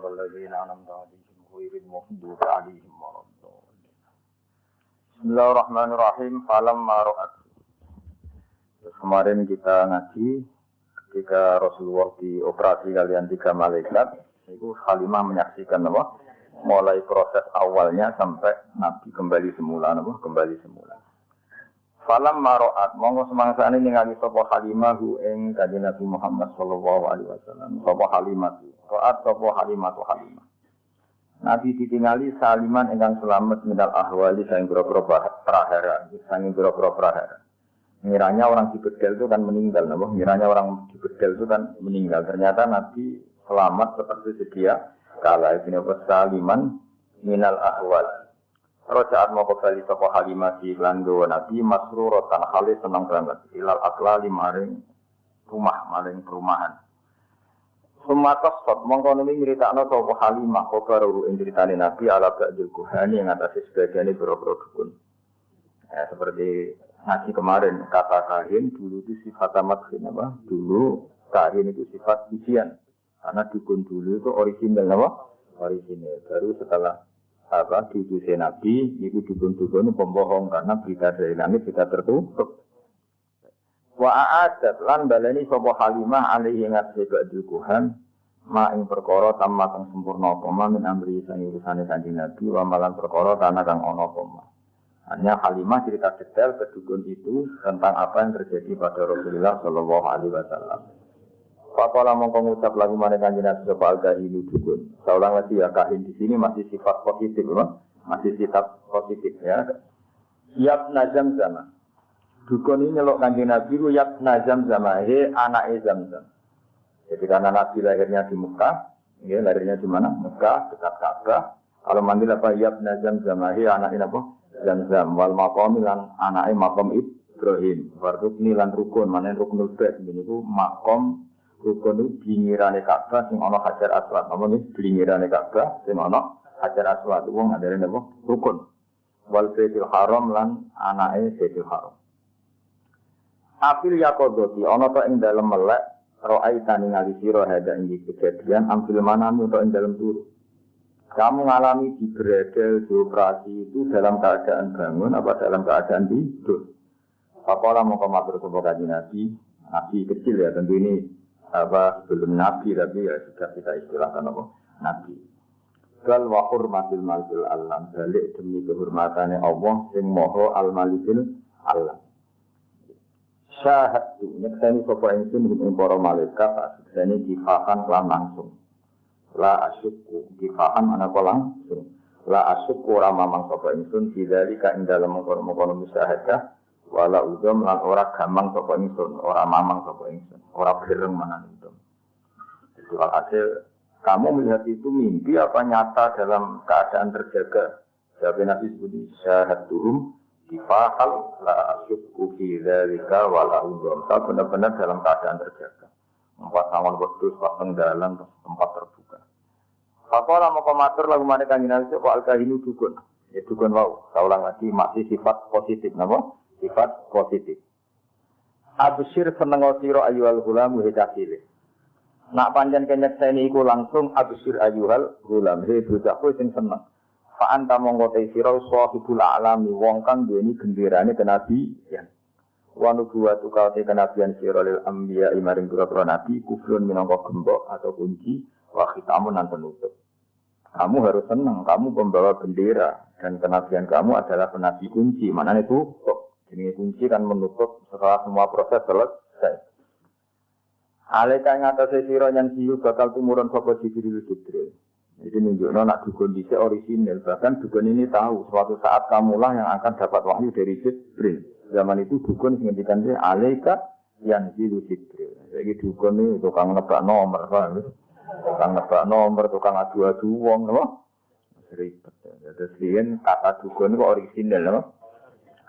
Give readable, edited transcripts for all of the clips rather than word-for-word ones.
الذين أنعمت عليهم غير المغضوب عليهم ولا الضالين. Bismillahirrahmanirrahim. Falamma ra'at. Kemarin kita ngaji ketika Rasulullah dioperasi kalian 3 malaikat, itu Halimah menyaksikan apa? Mulai proses awalnya sampai Nabi kembali semula, kembali semula. Falamma ra'at, monggo semangsane ningali sapa Halimah ing kanjeng Nabi Muhammad sallallahu alaihi wasallam. Sapa Halimah? Ra'at sapa Halimah. Nabi ditingali saliman ingkang selamat minal ahwali saing boro-boro prahara, saing boro-boro prahara. Miranya orang di bedel itu kan meninggal, Miranya orang di bedel itu kan meninggal. Ternyata Nabi selamat seperti sedia kala ini saliman minal ahwal. Rojaat mau kembali sapa Halimah di Lando Nabi masruratan khalis senang banget ilal aklali maring rumah maring perumahan. Sumatos sot mongko nuli nyritakno sapa Halimah karo ing critane Nabi ala ba'dil kuhani yang atas sebagian boro-boro dukun. Seperti ngaji kemarin kata kahin dulu itu sifat amat apa? Dulu kahin itu sifat isian. Karena dukun dulu itu orisinal apa? Orisinal. Baru setelah diutusnya Nabi itu dukun-dukun pembohong karena berita dari langit tidak tertutup. Wa a'adat lan baleni sapa Halimah alaihi ngatsi ba'dil kuhan ma ing perkara tamat kang sempurna apa min amri sang urusane Kanjeng Nabi wa malan perkara tanah kang ana apa. Hanya Halimah cerita detail ke dukun itu tentang apa yang terjadi pada Rasulullah sallallahu alaihi wasallam. Papalah mongko ngucap lagu mana Kanjeng Nabi sapa al-kahinu dukun. Saulang lagi ya kahin di sini masih sifat positif, masih sifat positif ya. Yab najam zaman. Dukun ini nyelok Kanjeng Nabi ku yab najam zaman, anake Zamzam. Jadi karena Nabi lahirnya di Mekah, ya lahirnya di mana? Mekah dekat Ka'bah. Kalau manggil apa yab najam zaman, anake apa? Zamzam wal maqam lan anake maqam Ibrahim. Warukni lan rukun, manen ruknul bait niku maqam rukun itu blingirane Ka'bah sing ana Hajar Aswad. Apa iki blingirane Ka'bah sing ana Hajar Aswad wong ngadene apa? Rukun. Wal Baitul Haram lan anake Baitul Haram. Afil yaqodoti ana to ing dalem melek ra'aita ningali sira hada ing kejadian ambil manami to ing dalem turu. Kamu mengalami di bredel dioperasi itu dalam keadaan bangun apa dalam keadaan tidur? Apalah mau matur sapa kanjeng Nabi, Nabi kecil ya tentu ini belum Nabi tapi ya sudah kita istilahkan apa Nabi. Kal wa hurmatil malikil alam balik demi kehormatannya Allah sing moho al malikil alam. Syahadu nyekseni sapa ingsun ing para malaikat asane difahan lan langsung. La asyukku difahan ana kok langsung. La asyukku ora mamang sapa ingsun bidzalika ing dalem mengkono musyahadah. Wala udom lan ora gamang sapa ingsun, ora mamang sapa ingsun, ora bereng manan itu. Itu hasil kamu melihat itu mimpi apa nyata dalam keadaan terjaga. Jawab Nabi sebut syahadtuhum difahal la asyukku fi dzalika wala udom. Saya benar-benar dalam keadaan terjaga. Empat sangon wedhus pas tenggalan tempat terbuka. Apa ora moko matur lagu maneh kanjeng Nabi kok al-kahinu dukun. Ya dukun wau. Saya ulang lagi masih sifat positif napa? Sifat positif. Absyir seneng sira ayyuhal gulam hidasile. Nak pancen kenyekseni iku langsung absyir ayyuhal gulam he bocahku sing seneng. Fa anta monggo te sira sahibul alami wong kang duweni genderane kenabian. Wa nubuwatu ka te kenabian sira lil anbiya maring pira-pira nabi kufrun minangka gembok atau kunci wa khitamun lan penutup. Kamu harus senang, kamu pembawa bendera dan kenabian kamu adalah penabi kunci. Maknanya itu jenis kunci kan menutup setelah semua proses selesai. Alaika ing atase sira yang siyu bakal tumurun sapa Jibril. Jadi nunjukno nak dukun dhisik orisinal, bahkan dukun ini tahu suatu saat kamulah yang akan dapat wahyu dari Jibril. Zaman itu dukun sing ngendikan alaika yang siyu Jibril. Jadi dukun ini tukang nebak nomor, tukang nebak nomor, tukang adu-adu wong, ribet. Terus lian kata dukun itu orisinal,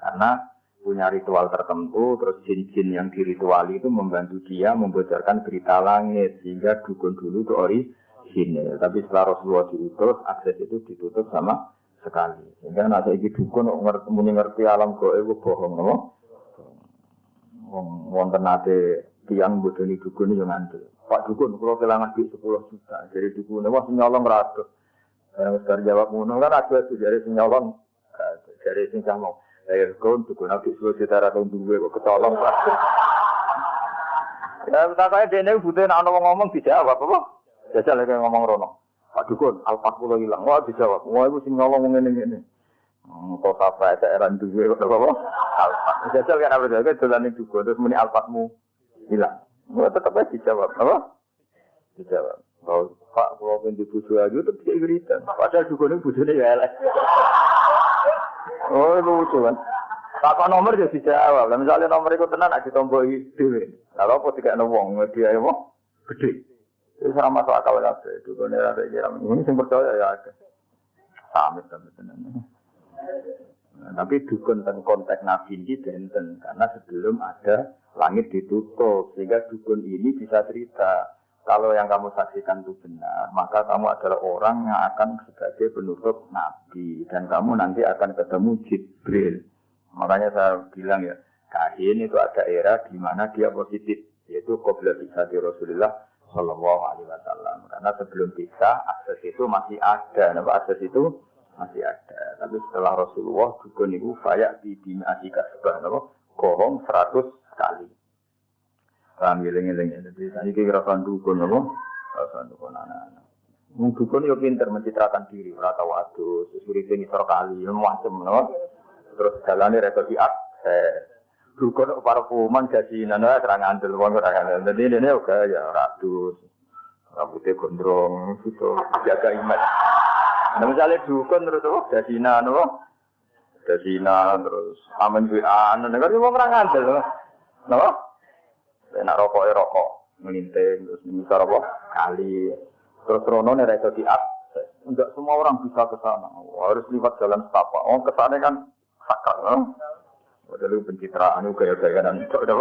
karena punya ritual tertentu, terus jin-jin yang dirituali itu membantu dia membocorkan berita langit, sehingga dukun dulu itu orisinal. Tapi setelah Rasulullah diutus, akses itu ditutup sama sekali. Sehingga nanti ini dukun ngerti alam goib itu bohong, wong tenate tiang bodoni dukun yo ngandel. Pak dukun kula kelangan duit 10 juta. Jadi dukun wah sing nyolong ratus. Wis jawab ngono kan aku jare sing nyolong jare sing sama. Ya kon dukun aku 10 juta ra tau duwe kok ketolong. Ya takake dene butuh nek ana wong ngomong dijawab apa? Jajal lek ngomong rono. Pak dukun alpas kula ilang. Wah dijawab. Wah iku sing nyolong ngene-ngene. Kok apa daerah duwe kok apa? Alpas. Jajal kan apa jare dolane dukun terus muni alpasmu hilang. Wah tetep aja dijawab. Apa? Dijawab. Oh, Pak kula pengen dibujuk aja tetep wiridan. Padahal dukune bojone ya elek. Oh lucu kan. Pak nomor ya dijawab. Lah misale nomor iku tenan nek ditomboki dhewe. Kalau apa dikene wong dia apa? Gede. Wis ora masuk akal kabeh. Dukune ora kira ini sing percaya ya akeh. Samit tenan. Tapi dukun tentang konteks Nabi ini benten karena sebelum ada langit ditutup sehingga dukun ini bisa cerita kalau yang kamu saksikan itu benar maka kamu adalah orang yang akan sebagai penutup Nabi dan kamu nanti akan ketemu Jibril. Makanya saya bilang ya kahin itu ada era di mana dia positif yaitu qabla bi'tsati Rasulullah Shallallahu Alaihi Wasallam karena sebelum bisa akses itu masih ada, akses itu masih ada. Tapi setelah Rasulullah dukun itu fayak di asika sebah bohong 100 kali. Paham geleng-geleng. Jadi tadi kira-kira dukun apa? Rasa dukun anak-anak. Dukun yo pinter mencitrakan diri, ora tau adus, suripe ngisor kali, macam no. Terus jalane rekogi akses. Dukun parfuman jasinan ora serang andel wong ora kan. Dadi dene uga ya adus. Rambutnya gondrong gitu, jaga image. Nah misalnya dukun terus dasina terus amen duaan, negara wong ora ngandel, napa? Nek rokok melinting terus misal apa kali terus rono nek iso diakses. Enggak semua orang bisa ke sana. Harus lewat jalan setapak. Oh kesane kan sakral. Padahal pencitraan itu gaya-gayaan itu udah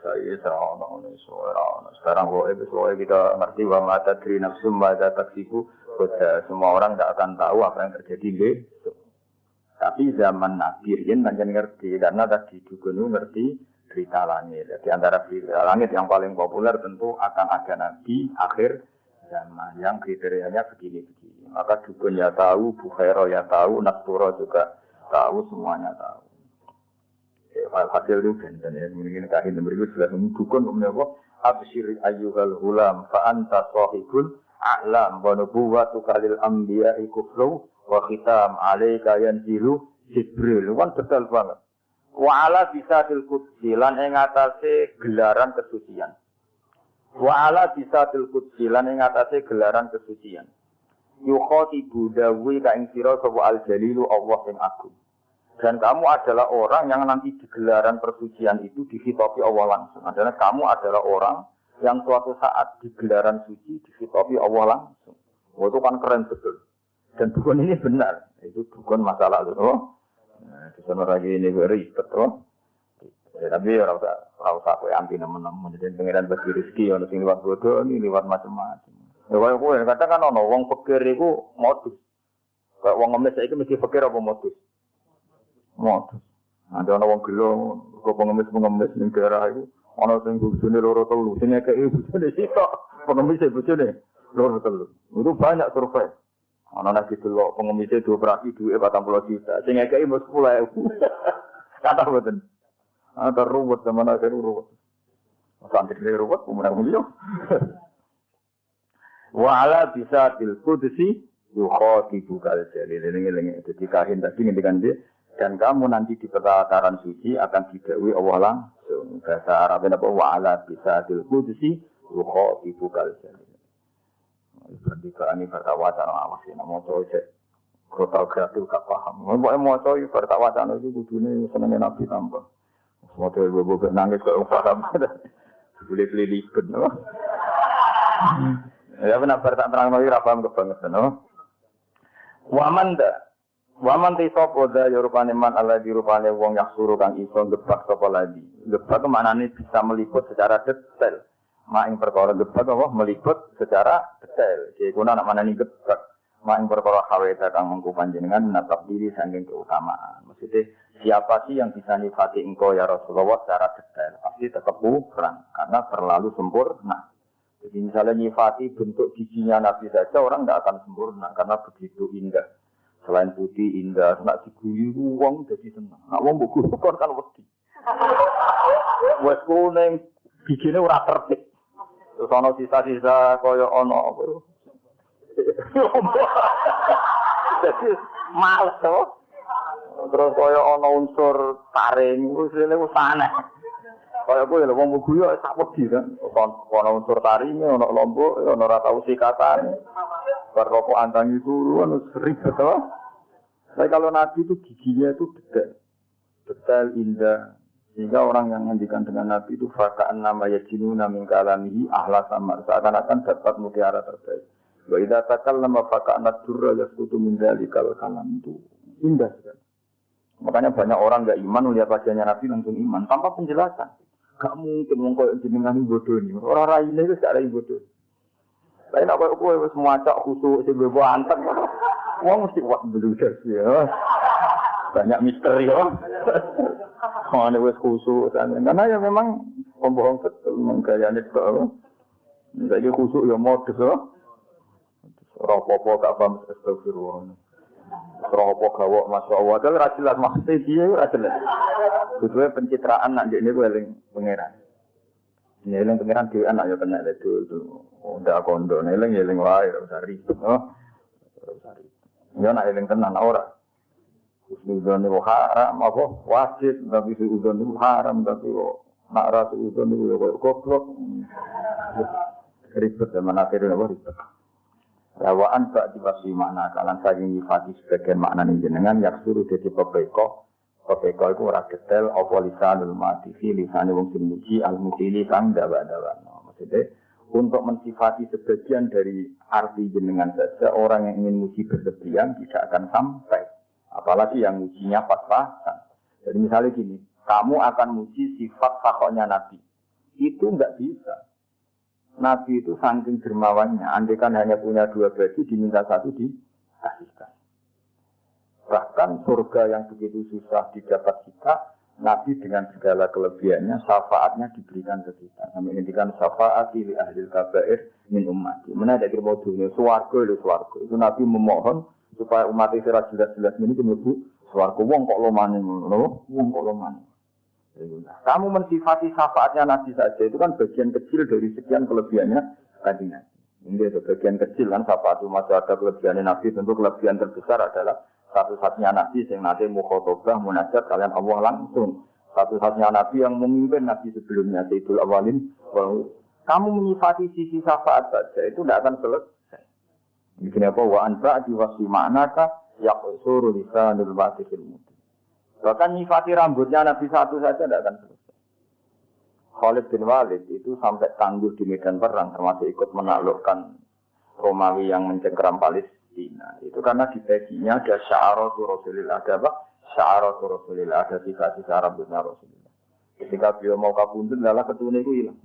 saya seorang sekarang kita ngerti bahwa tadri nafsum pada taksiku semua orang tidak akan tahu apa yang terjadi besok. Tapi zaman Nabi Rian banyak ngerti karena tadi dukun ngerti berita langit. Di antara berita langit yang paling populer tentu akan ada Nabi akhir zaman yang kriterianya begini-begini. Maka dukun ya tahu, Bukhairah ya tahu, Nastura juga tahu, semuanya tahu. Hasil itu benten ya, mungkin kahin berikut jelas dukun apa? Absyir ayyuhal hulam fa anta sahibul a'lam wa nubuwwatu kalil anbiya'i kufru wa khitam alaika yanzilu Jibril. Kan betul banget. Wa ala bisatil qudsi lan ing atase gelaran kesucian. Wa ala bisatil qudsi lan ing atase gelaran kesucian. Yukhatibu dawi ka ing sira sapa al-jalilu Allah sing agung. Dan kamu adalah orang yang nanti di gelaran persucian itu dihitopi Allah langsung. Adalah kamu adalah orang yang suatu saat di gelaran suci dihitopi Allah langsung. Oh, itu kan keren betul. Dan dukun ini benar. Itu dukun masa lalu. Oh, di sana lagi ini ribet. Oh, tapi orang usah aku anti teman-teman. Jadi pengiran bagi rezeki, orang sing lewat bodoh, ini lewat macam-macam. Ya kalau kata kan ono wong fakir itu modus. Kayak wong ngemis itu mesti fakir apa modus? Modus. Ada orang wong gelo, kok pengemis ning daerah itu, ana sing bojone loro telu, sing akeh bojone sitok, pengemis bojone loro telu. Itu banyak survei. Ana nek delok pengemis dioperasi duwe 40 juta, sing akeh mesti 10.000. Kata mboten. Ada ruwet teman akhir ruwet. Santri ruwet umur yo. Wa ala bisatil qudsi yukhatibu kal jalil. Ini dadi kahin tadi ngendikan dia. Dan kamu nanti di pertakaran suci akan didhawuhi Allah langsung. Bahasa Arabnya apa? Wa ala bisatil qudsi yukhatibu kal jalil. Berarti ini bertawatan awas ya. Maca cek kota kreatif gak paham. Pokoke maca iki bertawatan iki kudune senenge Nabi tambah. Maca ibu-ibu nangis kok paham. Boleh libet no. Ya benar tak terang lagi rapam kebangetan no. Waman tisopo da rupane man ala di rupane wong yang suruh kang iso gebak sapa lagi. Gebak maknane bisa meliput secara detail. Mak ing perkara gebak apa meliput secara detail. Iki kuna nak manani gebak. Maing perkara khaweta kang mengku panjenengan natap diri saking keutamaan. Maksudnya siapa sih yang bisa nyifati engkau ya Rasulullah secara detail? Pasti tetap kurang karena terlalu sempurna. Jadi misalnya nyifati bentuk giginya Nabi saja orang tidak akan sempurna karena begitu indah. Selain putih indah, nak diguyu wong jadi seneng. Nak wong mbok guyu kan wedi. Wes kuning gigine ora tertib. Terus ana sisa-sisa kaya ana apa yo. Jadi males to. Terus kaya ana unsur taring wis aneh. Kaya kowe lho wong guyu sak wedi kan. Ana unsur taringe, ana lombok, ana ora tau sikatan. Berrokok antangi turu anu ribet to. Tapi kalau Nabi itu giginya itu detail indah. Sehingga orang yang menghentikan dengan Nabi itu fakaan nama yajinuna min kalamihi ahla samar. Seakan-akan dapat mutiara terbaik. Wa idza takallama fakaan ad-durra yasqutu min dzalikal kalam itu indah sekali. Makanya banyak orang enggak iman melihat wajahnya Nabi langsung iman tanpa penjelasan. Gak mungkin wong koyo jenengan bodoh ini. Ora raine wis gak ada bodoh. Lain apa kowe wis muacak khusuk sing bebo anteng. Wong mesti kuat bludas ya. Banyak misteri ya. Ana wis khusuk karena ya memang pembohong betul menggayane tok. Jadi khusuk ya modus ya. Ora apa-apa gak paham astagfirullah. Ora apa gawok masyaallah. Dal ra jelas maksude piye ora jelas. Kuduwe pencitraan nak ndekne ku eling pangeran. Ini eling pangeran dhewe anak ya kena itu. Oh ndak kondo eling wae ora usah ribet. Ya nak eling tenan ora. Husnuzon itu haram apa wajib tapi husnuzon itu haram tapi nak ra husnuzon itu kok goblok. Ribet zaman akhirnya apa ribet. Rawaan tak dibagi makna kalan saking nyifati sebagian makna ini jenengan yang suruh jadi pepeko itu ora detail apa lisanul matifi lisane wong sing muji al mutili kang dawa-dawa. Maksudnya untuk mensifati sebagian dari arti jenengan saja orang yang ingin muji berlebihan tidak akan sampai. Apalagi yang mujinya pas-pasan. Jadi misalnya gini, kamu akan muji sifat fakhonya Nabi. Itu enggak bisa. Nabi itu saking dermawannya, andai kan hanya punya 2 baju, diminta 1 dikasihkan. Bahkan surga yang begitu susah didapat kita, Nabi dengan segala kelebihannya, syafaatnya diberikan ke kita. Kami intikan syafaat li ahli kabair min ummati. Mana ada kira dunia, swarga. Itu Nabi memohon supaya umat itu jelas-jelas ini menuju swarga. Wong kok lomane ngono, wong kok lomane. Kamu mensifati syafaatnya Nabi saja itu kan bagian kecil dari sekian kelebihannya tadi Nabi. Ini ada bagian kecil kan syafaat itu masih ada kelebihannya Nabi. Tentu kelebihan terbesar adalah satu-satunya Nabi yang nanti mukhotobah munajat kalian Allah langsung. Satu-satunya Nabi yang memimpin Nabi sebelumnya Sayyidul Awalin. Kamu menyifati sisi syafaat saja itu tidak akan selesai. Begini apa wa anfa diwasi ma'naka yaqsuru lisanul wasifil mudin. Bahkan nyifati rambutnya Nabi satu saja tidak akan selesai. Khalid bin Walid itu sampai tangguh di medan perang, termasuk ikut menaklukkan Romawi yang mencengkeram Palestina. Itu karena di baginya ada sya'aratu Rasulillah, ada apa? Sya'aratu Rasulillah, ada sisa-sisa rambutnya Rasulillah. Ketika beliau mau kabundut, lalu ketune itu hilang.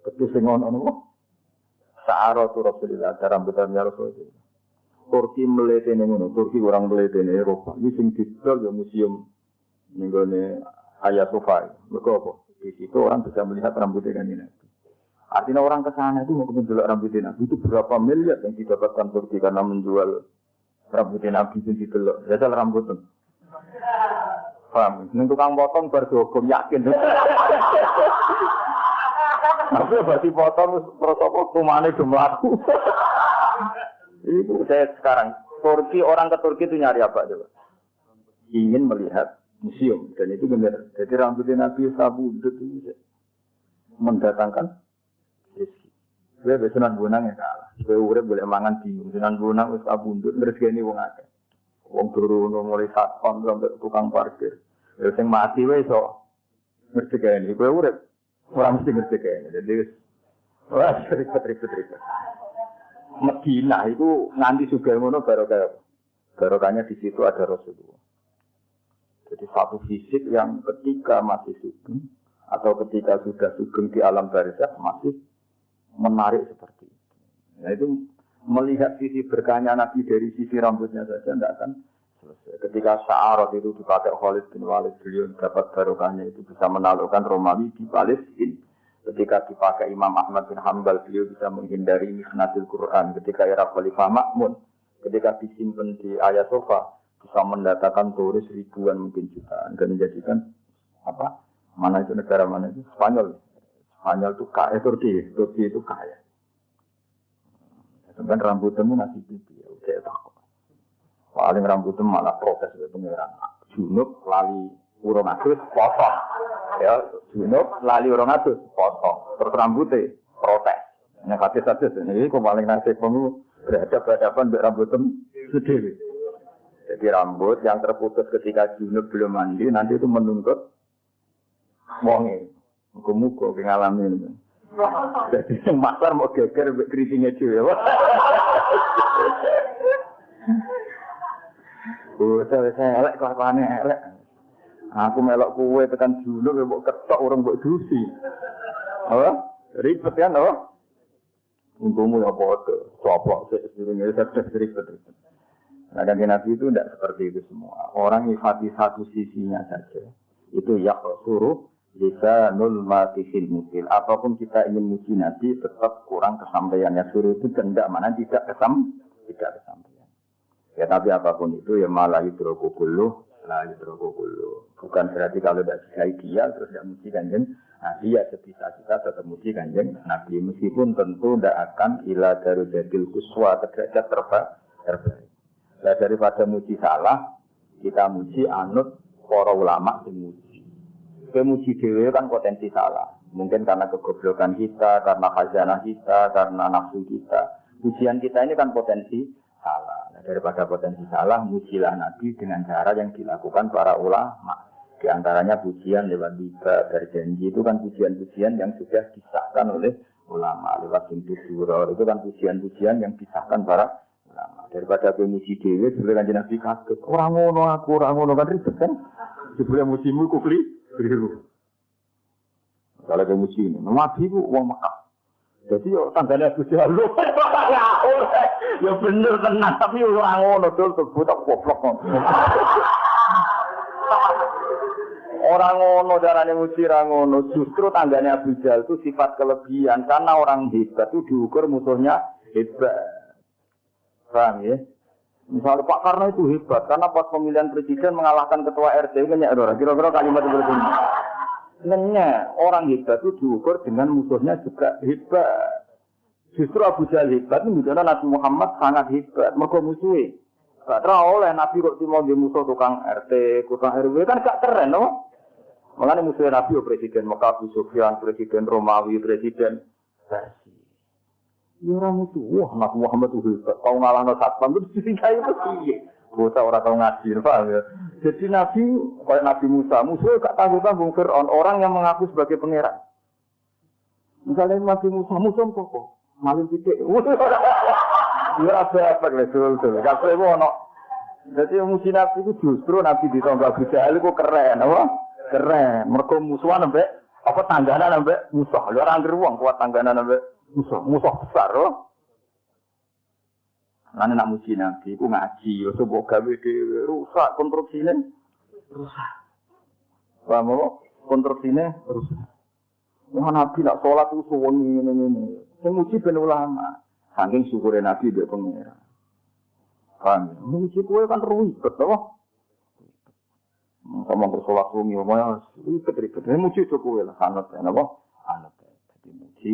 Ketus dengan ono. Sya'aratu Rasulillah, ada rambutnya Rasulillah. Turki meletene ngono, Turki orang meletene Eropa. Ini sing didol ya museum nenggone Hagia Sophia. Mergo apa? Di situ orang bisa melihat rambutnya kan Nabi. Artinya orang ke sana itu mau menjual rambutnya Nabi itu berapa miliar yang didapatkan Turki karena menjual rambutnya Nabi itu didelok. Jajal rambutnya. Paham? Ning tukang potong berdoa yakin. Tapi berarti potong protokol rumahnya gemlaku. Itu saya sekarang Turki orang ke Turki itu nyari apa coba? Ingin melihat museum dan itu benar. Jadi rambutnya Nabi sabundut itu mendatangkan rezeki. Saya besunan bunang ya kalah. Saya urip boleh mangan di besunan bunang wis sabundut rezeki wong akeh. Wong turu mulai satpam sampai tukang parkir. Ya sing mati wae iso rezeki. Kowe urip ora mesti rezeki. Jadi wah ribet. Medina itu nganti juga ngono barokahnya di situ ada Rasulullah. Jadi satu fisik yang ketika masih sugeng atau ketika sudah sugeng di alam barzakh masih menarik seperti itu. Nah itu melihat sisi berkahnya Nabi dari sisi rambutnya saja tidak akan selesai. Ketika Sya'arat itu dipakai Khalid bin Walid, beliau dapat barokahnya itu bisa menaklukkan Romawi di Palestina. Ketika dipakai Imam Ahmad bin Hanbal, beliau bisa menghindari misnatil Quran. Ketika era Khalifah Ma'mun, ketika disimpan di Ayah Sofa, bisa mendatangkan turis ribuan mungkin jutaan dan menjadikan apa? Mana itu negara mana itu? Spanyol. Spanyol itu kaya, Turki itu kaya. Sebenarnya rambutmu masih pipi, ya udah takut. Paling rambutmu malah protes dari pengiran. Junub lali urung adus potong. Ya, junub lali urung adus potong. Terus rambutnya protes. Nek hati saja ini kok paling nasib kamu berhadapan dengan rambutmu sendiri. Jadi rambut yang terputus ketika junub belum mandi nanti itu menuntut wonge. Muga-muga ngalamin. Jadi masar mau geger keritingnya juga. Saya elek kelakuannya elek. Aku melok kue tekan dulu, mbok ketok orang mbok dusi. Apa? Ribet kan, apa? Untungmu ya bodoh. Coplok sesirungnya ribet. Nah, dan Nabi itu tidak seperti itu semua. Orang nyifati satu sisinya saja. Itu ya suruh. Bisa nul mati fil mutil. Apapun kita ingin muji Nabi tetap kurang kesampaiannya. Suruh itu tidak mana tidak kesampaian. Ya tapi apapun itu ya malah hidrokokuluh, lah hidrokokuluh. Bukan berarti kalau tidak bisa ideal terus tidak muji kanjeng Nabi ya sebisa kita tetap muji kanjeng Nabi meskipun tentu tidak akan ila darujatil kuswa derajat terbaik. Nah, daripada muji salah kita muji anut para ulama yang muji. Kemuji dewe kan potensi salah. Mungkin karena kegoblokan kita, karena khazanah kita, karena nafsu kita. Pujian kita ini kan potensi salah. Nah, daripada potensi salah, mujilah Nabi dengan cara yang dilakukan para ulama. Di antaranya pujian lewat liba, berjanji itu kan pujian-pujian yang sudah disahkan oleh ulama. Lewat pintu surah itu kan pujian-pujian yang disahkan para ulama. Daripada kemuji dewe, sebenarnya kan Nabi kaget. Orang ngono kan ribet kan? Sebenarnya mujimu kukli. Biru. Kalau kamu sini, Nabi itu uang Mekah. Jadi yo tangganya Abu Jahal. Ya bener tenang, tapi orang ngono dul budak goblok. Orang ngono carane muji ra ngono, justru tangganya Abu Jahal itu sifat kelebihan karena orang hebat itu diukur musuhnya hebat. Paham ya? Misalnya Pak Karno itu hebat, karena pas pemilihan presiden mengalahkan ketua RT, kira-kira kalimat seperti ini. Sebenarnya orang hebat itu diukur dengan musuhnya juga hebat. Justru Abu Jahal hebat, menunjukkan Nabi Muhammad sangat hebat, mereka musuhnya. Gak oleh Nabi kok cuma di musuh tukang RT, tukang RW, kan gak keren, no? Makanya musuhnya Nabi, presiden Mekah, Abu Sufyan, presiden Romawi, presiden Persia. Ya orang itu, wah Nabi Muhammad itu hebat. Kau ngalahno satpam itu disingkai itu sih. Bocah orang tahu ngaji, paham ya. Jadi Nabi, kayak Nabi Musa, musuh gak tanggung-tanggung Fir'aun, orang yang mengaku sebagai pangeran. Misalnya Nabi Musa kok, maling titik. Ya apa betul. Kalau itu ono. Jadi musuh Nabi itu justru Nabi di tahun Abu Jahal itu keren, apa? Keren. Mereka musuhan sampai apa tangganan sampai musuh. Orang geruang kuat tangganan sampai musuh besar loh. Lan nak muji Nabi ku ngaji, yo coba gawe dhewe rusak konstruksine. Rusak. Paham kok? Konstruksine rusak. Wah Nabi nak salat ku suwun ngene-ngene. Sing muji ben ulama. Saking syukure Nabi mbek pengira. Paham? Muji kowe kan ruwet to. Ngomong ke salat ku ngomong ribet-ribet. Muji kowe lah sanad napa? Anut. Dadi muji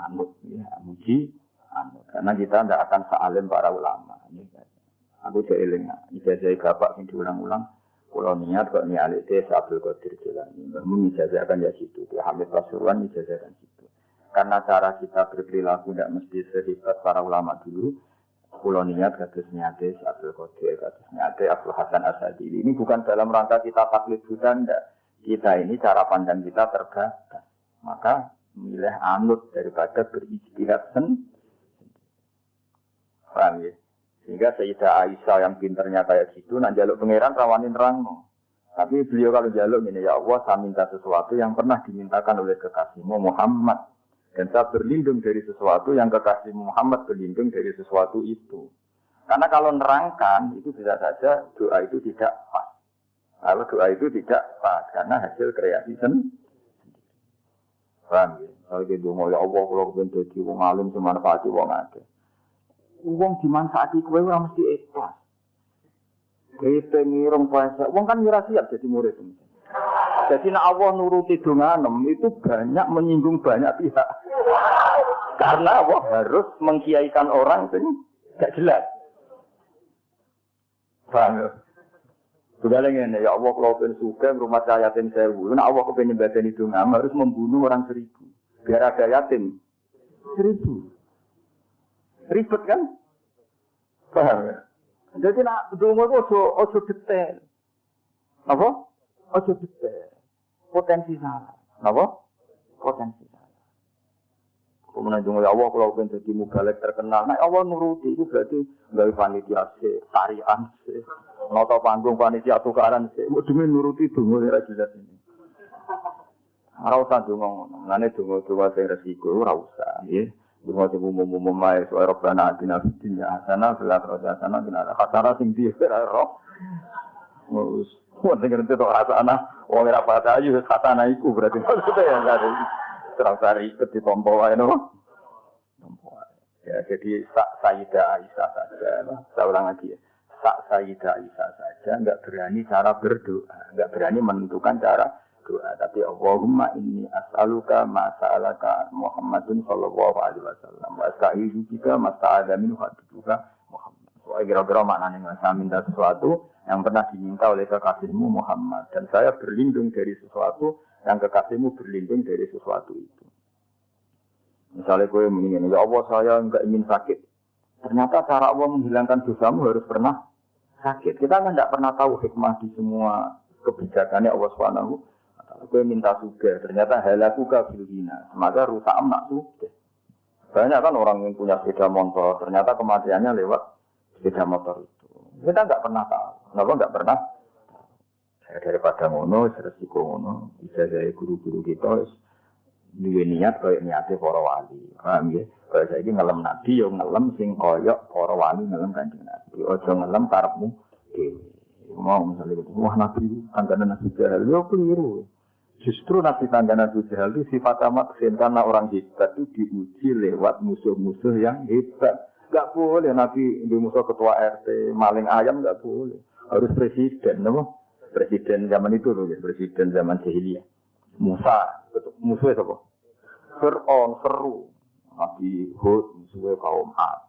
anut ya, muji anut. Karena kita tidak akan sealim para ulama. Aku jeeling, ijazah bapak yang diulang-ulang. Kalau niat kok niat itu Abdul Qadir Jilani. Mengijazahkan ya situ. Hamid Pasuruan ijazahkan situ. Karena cara kita berperilaku tidak mesti sehebat para ulama dulu. Kalau niat kados niate Abdul Qadir, kados niate Abdul Hasan Asadili. Ini bukan dalam rangka kita taklid bukan enggak. Kita ini cara pandang kita terbatas. Maka milih anut daripada berijtihad sendiri. Paham ya? Sehingga Sayyidah Aisyah yang pinternya kayak gitu, nak jaluk pangeran rawanin rangno. Tapi beliau kalau jaluk ini, ya Allah, saya minta sesuatu yang pernah dimintakan oleh kekasihmu Muhammad. Dan saya berlindung dari sesuatu yang kekasih Muhammad berlindung dari sesuatu itu. Karena kalau nerangkan, itu bisa saja doa itu tidak pas. Kalau doa itu tidak pas, karena hasil kreasi sendiri. Paham ya? Kalau gitu, ya Allah, kalau kemudian jadi wong alim, semanfaati wong ada. Wong dimanfaati kue, orang mesti ikhlas. Kita ngirong puasa, wong kan ngira siap jadi murid. Jadi nak Allah nuruti donganem itu banyak menyinggung banyak pihak. Karena Allah harus mengkiaikan orang itu tidak jelas. Paham ya? Sudah lagi ya Allah kalau pengen suka rumah saya yatim 1000. Nak Allah kepengen badani donganem harus membunuh orang 1000. Biar ada yatim 1000. Ribet kan? Paham ya? Jadi nak donga itu ojo detail. Apa? Ojo detail. Potensi salah. Apa? Potensi salah. Kemudian juga ya Allah kalau pengen jadi mubalek terkenal, nah Allah nuruti itu berarti dari panitia sih, tarian sih, nota panggung panitia tukaran sih, demi nuruti dungo ya jelas ini. Rausan dungo, nane dungo saya resiko rausan, ya. Dungo sih umum mai soal robbana atina fid dunya hasanah fil akhirati hasanah wa qina adzabannar sing di roh. Wong dengar itu hasanah, wong ora pada ayu hasanah iku berarti maksudnya ya enggak ada. Terang-terang ikut ditompo wae no. Ya jadi Sayyidah Aisyah saja, saya ulang lagi ya. Sayyidah Aisyah saja enggak berani cara berdoa, enggak berani menentukan cara doa, tapi Allahumma inni as'aluka ma sa'alaka Muhammadun sallallahu alaihi wasallam wa as'aluka jika masta'adha minhu hadiduka Muhammad. Wah kira-kira maknanya saya minta sesuatu yang pernah diminta oleh kekasihmu Muhammad, dan saya berlindung dari sesuatu yang kekasihmu berlindung dari sesuatu itu. Misalnya gue mendingin, ya Allah saya enggak ingin sakit. Ternyata cara Allah menghilangkan dosamu harus pernah sakit. Kita kan tidak pernah tahu hikmah di semua kebijakannya Allah Subhanahu. Gue minta suga, ternyata halaku kafilhina, maka rusak amak suga. Banyak kan orang yang punya sepeda motor, ternyata kematiannya lewat sepeda motor itu. Kita nggak pernah tahu, kenapa nggak pernah? Saya daripada ngono, resiko ngono, bisa dari guru-guru kita, dua niat kayak niatnya para wali, paham ya? Kalau saya ini ngelem nabi, yo ngelem sing koyok para wali ngelem kanjeng nabi, ojo ngelem karepmu dewi. Mau misalnya gitu, wah nabi tangganan nabi jahil, yo keliru. Justru nabi tangganan nabi jahil itu sifat amat kesian, karena orang hebat itu diuji lewat musuh-musuh yang hebat. Gak boleh nabi di musuh ketua RT maling ayam, gak boleh. Harus presiden, no? Presiden zaman itu loh, ya. Presiden zaman jahiliyah. Musa, musuhnya siapa? Fir'aun, seru. Nabi Hud, musuhnya kaum Ad.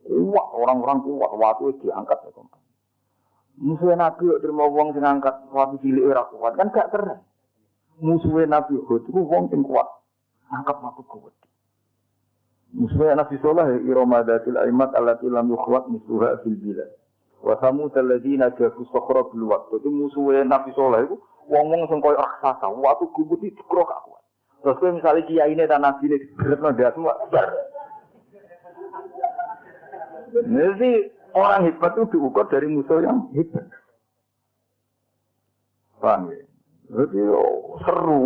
Kuat, orang-orang kuat, waktu diangkat. Ya, musuhnya Nabi, terima uang yang angkat, waktu cilik era kuat. Kan gak keren. Musuhnya Nabi Hud, itu uang yang kuat. Angkat waktu kuat. Musuhnya Nabi Saleh, Iramadatil Aimat, Allati lam yukhwat, musuhnya fil bilad. Wa samud alladziina jabu sakhra bil waqt. Itu musuhnya Nabi Saleh itu wong-wong sing koyo raksasa, waktu gubuti dikro gak kuat. Terus kowe misale kiyaine ta nabine diberetno ndasmu. Jadi orang hebat itu diukur dari musuh yang hebat. Paham ya? Jadi seru.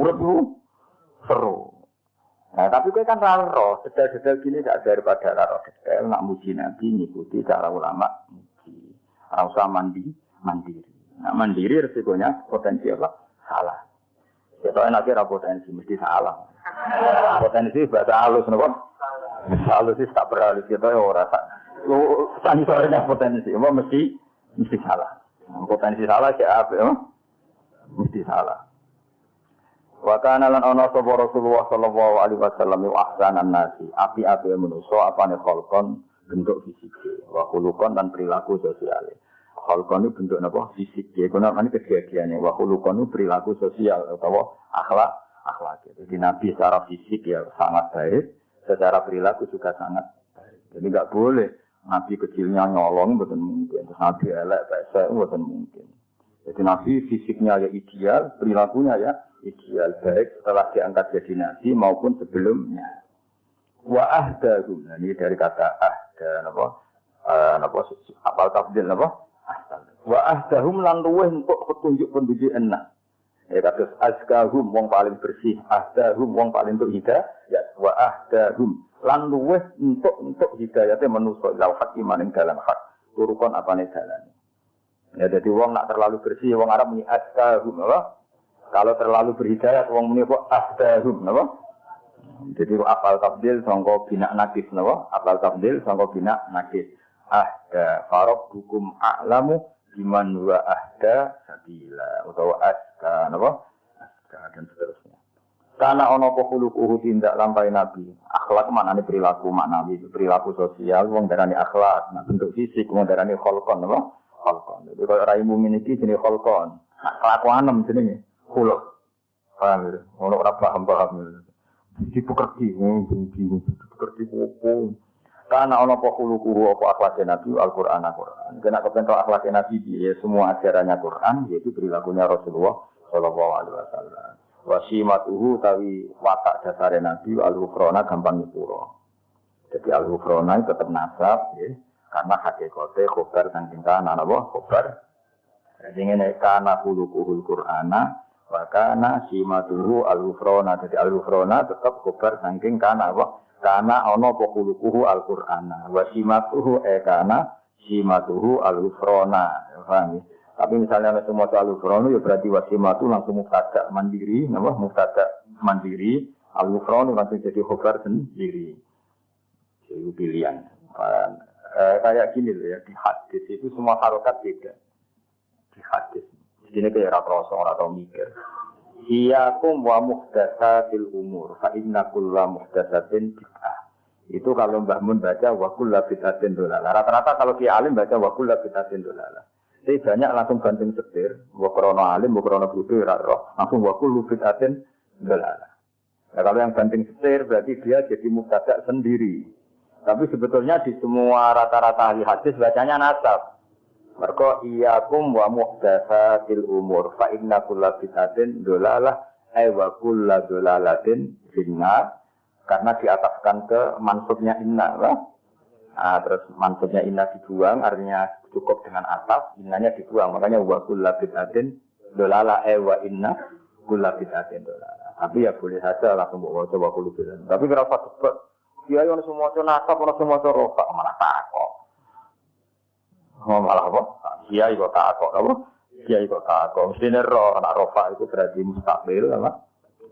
Nah, tapi kowe kan ra roh, detail-detail gini gak daripada ra roh detail, nak muji Nabi ngikuti cara ulama muji. Ora usah mandiri. Nah, mandiri resikonya potensi apa? Salah. Kita enak kira potensi mesti salah. Potensi bahasa halus napa? Halus sih tak berhalus kita ora sak. Lu sansornya potensi, apa mesti salah. Potensi salah kayak apa ya? Mesti salah. Wa kana lan ana sapa Rasulullah sallallahu alaihi wasallam wa ahsanan nasi, api-api manusa apane kholqon bentuk fisik, wa khuluqon dan perilaku sosial. Kholqon itu bentuk napa fisik, ekonomi kejadiannya, wa khuluqon itu perilaku sosial atau akhlak. Jadi Nabi secara fisik ya sangat baik, secara perilaku juga sangat baik. Jadi enggak boleh Nabi kecilnya nyolong betul mungkin, terus Nabi elek pesek betul mungkin. Jadi Nabi fisiknya ya ideal, perilakunya ya ideal baik setelah diangkat jadi nabi maupun sebelumnya. Wa ahdahu, ini dari kata ahda napa apal tafdil napa? Wa ahdahum lan luweh untuk petunjuk enak. Ya kados azkahum wong paling bersih, ahdahum wong paling untuk hidayah, ya wa ahdahum lan luweh untuk hidayate manusa ilal haqi maring dalan hak turukon apane dalan. Ya jadi wong nak terlalu bersih wong Arab muni ahdahum apa? Kalau terlalu berhidayat wong muni kok ahdahum apa? Jadi afal tabdil sangka bina nakis napa? Afal tabdil sangka bina nakis. Ahda farab hukum a'lamu biman wa ahda sabila utawa aska napa? Aska dan seterusnya. Karena ono apa khuluquhu tindak lampahi nabi. Akhlak maknane perilaku maknawi, perilaku sosial wong darani akhlak, nah bentuk fisik wong darani kholqon napa? Kholqon. Jadi kalau rai mukmin iki jenenge kholqon. Nah, kelakuanem jenenge khuluq. Paham ya? Ono ora paham. Dipekerti, dipekerti opo. Karena ono apa khuluquhu apa akhlak nabi Al-Qur'an. Kena kepentok akhlak nabi ya semua ajarannya Quran yaitu perilakunya Rasulullah sallallahu alaihi wasallam. Wasimatuhu tawi watak dasare nabi al-ghufrana gampang nyepuro. Jadi al-ghufrana tetap nasab ya. Karena hakikate khobar saking kana napa khobar. Jadi ngene kana khuluquhul Qur'ana wa kana simatuhu al-ghufrana. Jadi al-ghufrana tetap khobar saking kana apa? Kana ana apa khuluquhu al-Qur'ana. Wa simatuhu kana simatuhu al-ghufrana. Paham ya? Tapi misalnya ada semua al-ghufrana ya berarti wasimatu langsung mubtada mandiri, napa? Mubtada mandiri, al-ghufrana langsung jadi khobar sendiri. Jadi pilihan. Kayak gini loh ya, di hadis itu semua harokat beda. Di hadis. Jadi kayak rakrosong atau mikir. Iyakum wa muhdatsatil umur, fa inna kulla muhdatsatin bid'ah. Itu kalau Mbah Mun baca wa kullu bid'atin dolalah. Rata-rata kalau Ki Alim baca wa kullu bid'atin dolalah. Jadi banyak langsung banting setir, wa krana alim, wa krana bodho ora roh, langsung wa kullu bid'atin dolalah. Nah, kalau yang banting setir berarti dia jadi mubtada sendiri. Tapi sebetulnya di semua rata-rata ahli hadis bacanya nasab. Mergo iyakum wa muhdatsatil umur fa inna kulla bid'atin dolalah ay wa kullu dolalatin finnar karena diataskan ke mansubnya inna lah. Nah, terus mansubnya inna dibuang artinya cukup dengan ataf, innanya dibuang. Makanya wa kullu bid'atin dolalah ay wa inna kullu bid'atin dolalah. Tapi ya boleh saja langsung bawa coba kullu bid'atin. Tapi berapa cepat dia yang semua itu nasab, semua itu rofa, malah takok. Malah apa? Dia ikut takok, apa? Dia ikut takok. Mestinya anak rofa itu berarti mustaqbil, apa?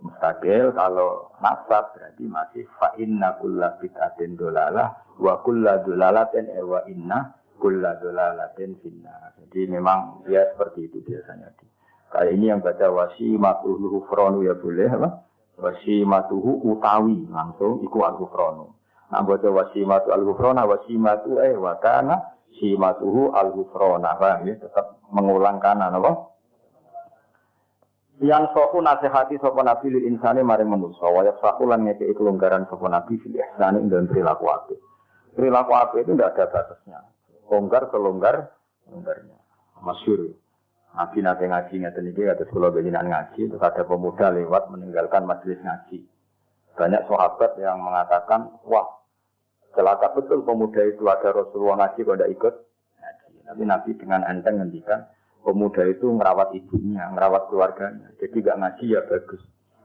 Mustaqbil, kalau nasab berarti masih fa'inna kulla bid'atin dolalah, wa kulla dolalatin wa inna kulla dolalatin finna. Jadi memang dia seperti itu biasanya. Kayak ini yang baca wasimatuhu ghufranu ya boleh, apa? Wasimatuhu utawi langsung iku al-ghufranu. Nah baca wasimatu al-ghufrana wasimatu wa kana simatuhu al-ghufrana. Paham ya? Tetap mengulang kanan apa? Yang soku nasihati sapa nabi lil insani maring manusa wa yafsahu lan ngekeki kelonggaran sapa nabi fil ihsani dan perilaku apik. Perilaku apik itu tidak ada batasnya. Longgar selonggarnya. Masyhur. Nabi nate ngaji ngeten iki kados kula bejinan ngaji terus ada pemuda lewat meninggalkan majelis ngaji. Banyak sahabat yang mengatakan, wah, celaka betul pemuda itu ada Rasulullah ngaji kok tidak ikut ngaji. Tapi Nabi dengan enteng ngendikan pemuda itu ngerawat ibunya, ngerawat keluarganya. Jadi enggak ngaji ya bagus.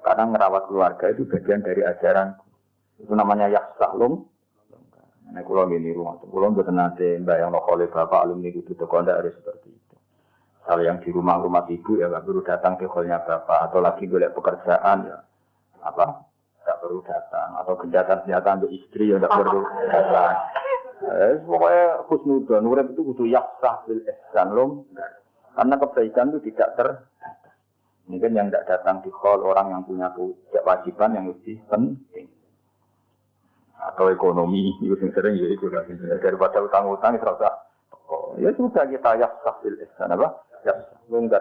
Karena ngerawat keluarga itu bagian dari ajaran. Itu namanya yaksahlum. Nek kula ngene rumah, kula mboten nate mbayang oleh bapak alumni kudu teko ndak harus seperti itu. Kalau yang di rumah ibu ya nggak perlu datang ke hallnya bapak atau lagi golek pekerjaan ya nggak perlu datang atau kegiatan untuk istri ya nggak perlu datang. Pokoknya khusnudon urip itu kudu yaksah bil ihsan lom karena kebaikan itu tidak terbatas. Mungkin yang tidak datang di hall orang yang punya kewajiban yang lebih penting atau ekonomi itu yang sering ya itu daripada utang-utang itu rasa ya sudah kita yaksah bil ihsan apa? Ya,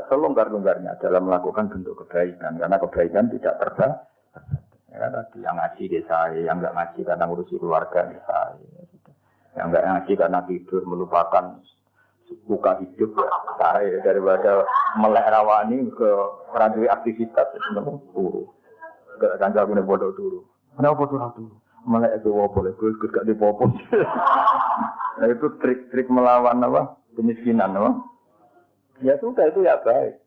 selonggar-longgarnya dalam melakukan bentuk kebaikan karena kebaikan tidak terbatas. Ya, tadi yang ngaji di saya, yang enggak ngaji karena ngurusi keluarga di saya, yang enggak ngaji karena tidur melupakan buka hidup saya daripada melek rawani ke rantai aktivitas itu turu. Enggak kanca gune bodoh turu. Kenapa turu? Melek itu boleh gak dipopos. Nah, itu trik-trik melawan apa? Kemiskinan apa? Ya sudah itu ya baik.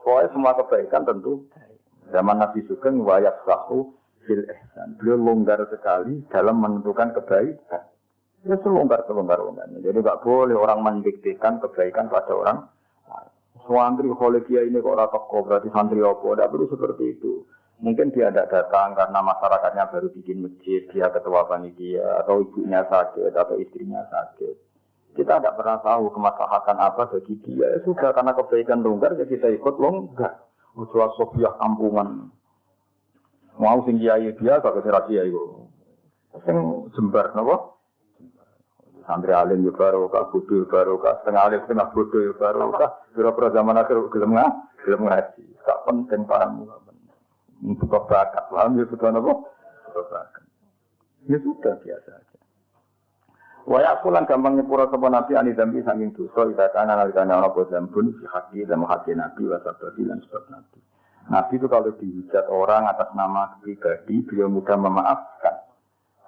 Soalnya semua kebaikan tentu baik. Zaman Nabi Sugeng wayak sahu fil ihsan. Beliau longgar sekali dalam menentukan kebaikan. Dia selonggar. Jadi nggak boleh orang mendiktekan kebaikan pada orang. Santri kolegia ini kok rata kok berarti santri opo. Tidak perlu seperti itu. Mungkin dia tidak datang karena masyarakatnya baru bikin masjid, dia ketua panitia, atau ibunya sakit, atau istrinya sakit. Kita tidak pernah tahu kemaslahatan apa bagi dia. Ya sudah, karena kebaikan longgar, ya kita ikut longgar. Ucap Sofiah kampungan. Mau sing kiai dia, gak kesera kiai itu. Sing jembar, apa? Santri alim ya barokah, bodoh barokah, setengah alim setengah bodoh ya barokah. Kira-kira zaman akhir gelem ngaji. Tak penting paham. Buka bakat, paham ya betul apa? Buka bakat. Ini sudah biasa aja. Wayak pulang gampang nyepura sopan nabi anidambi saking dosa idakana nalikanya orang bodambun si haki dan haki nabi wasabadi dan sebab nabi. Nabi itu kalau dihujat orang atas nama pribadi beliau mudah memaafkan.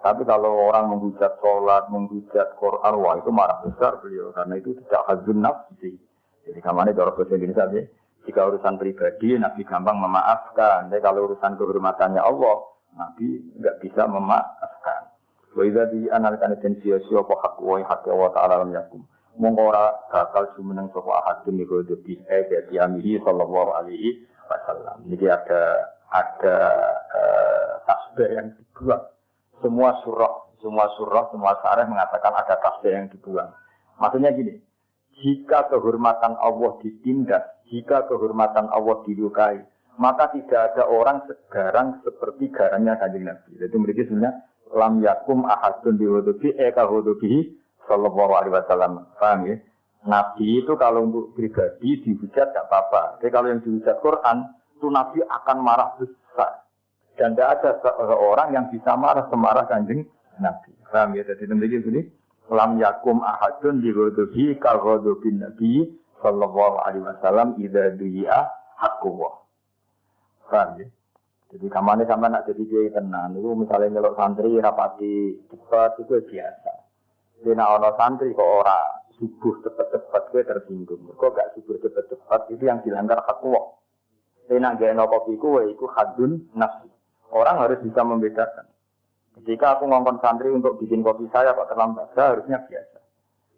Tapi kalau orang menghujat sholat, menghujat Quran, wah itu marah besar beliau karena itu tidak hazun nafsi. Jadi kamarnya cara bahasa Indonesia sih. Jika urusan pribadi, Nabi gampang memaafkan. Tapi kalau urusan kehormatannya Allah, Nabi nggak bisa memaafkan. Waiza di analkan esensiasi apa hak wa hak Allah Taala lam yakum. Mongko ora bakal jumeneng sapa ahadun niku debi ayat Yamihi sallallahu alaihi wasallam. Jadi ada tasbih yang dibuang. Semua surah, semua syarah mengatakan ada tasbih yang dibuang. Maksudnya gini, jika kehormatan Allah ditindas, jika kehormatan Allah dilukai, maka tidak ada orang segarang seperti garangnya Kanjeng Nabi. Jadi mereka sebenarnya lam yakum ahadun biwudubi hudubihi sallallahu alaihi wasallam. Paham ya? Nabi itu kalau untuk pribadi dihujat tidak apa-apa. Tapi kalau yang dihujat Quran, itu Nabi akan marah besar. Dan tidak ada seorang yang bisa marah semarah Kanjeng Nabi. Paham ya? Jadi mereka ini lam yakum ahadun biwudubi hudubin Nabi sallallahu alaihi wasallam idza du'a haqqullah. Paham ya? Jadi kamane sampean nak jadi kiai tenan niku misale nyeluk santri rapati cepat itu biasa. Dene ana santri kok ora subuh cepet-cepet kowe tersinggung. Kok gak subuh cepet-cepet itu yang dilanggar hak Allah. Dene gak ana kopi kowe iku hadun nafsi. Orang harus bisa membedakan. Ketika aku ngongkon santri untuk bikin kopi saya kok terlambat, saya harusnya biasa.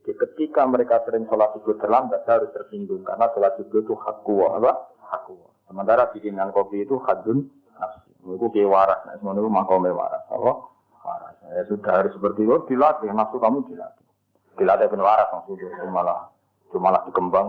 Jadi ketika mereka sering sholat subuh terlambat, saya harus tersinggung karena sholat subuh itu hak Allah, apa? Hak Allah. Sementara bikinan kopi itu hadun nafsi. Itu kayak waras, nah semua itu makomnya waras. Allah waras. Ya sudah harus seperti itu, dilatih. Nafsu kamu dilatih. Dilatih benar waras maksudnya. Itu malah dikembang.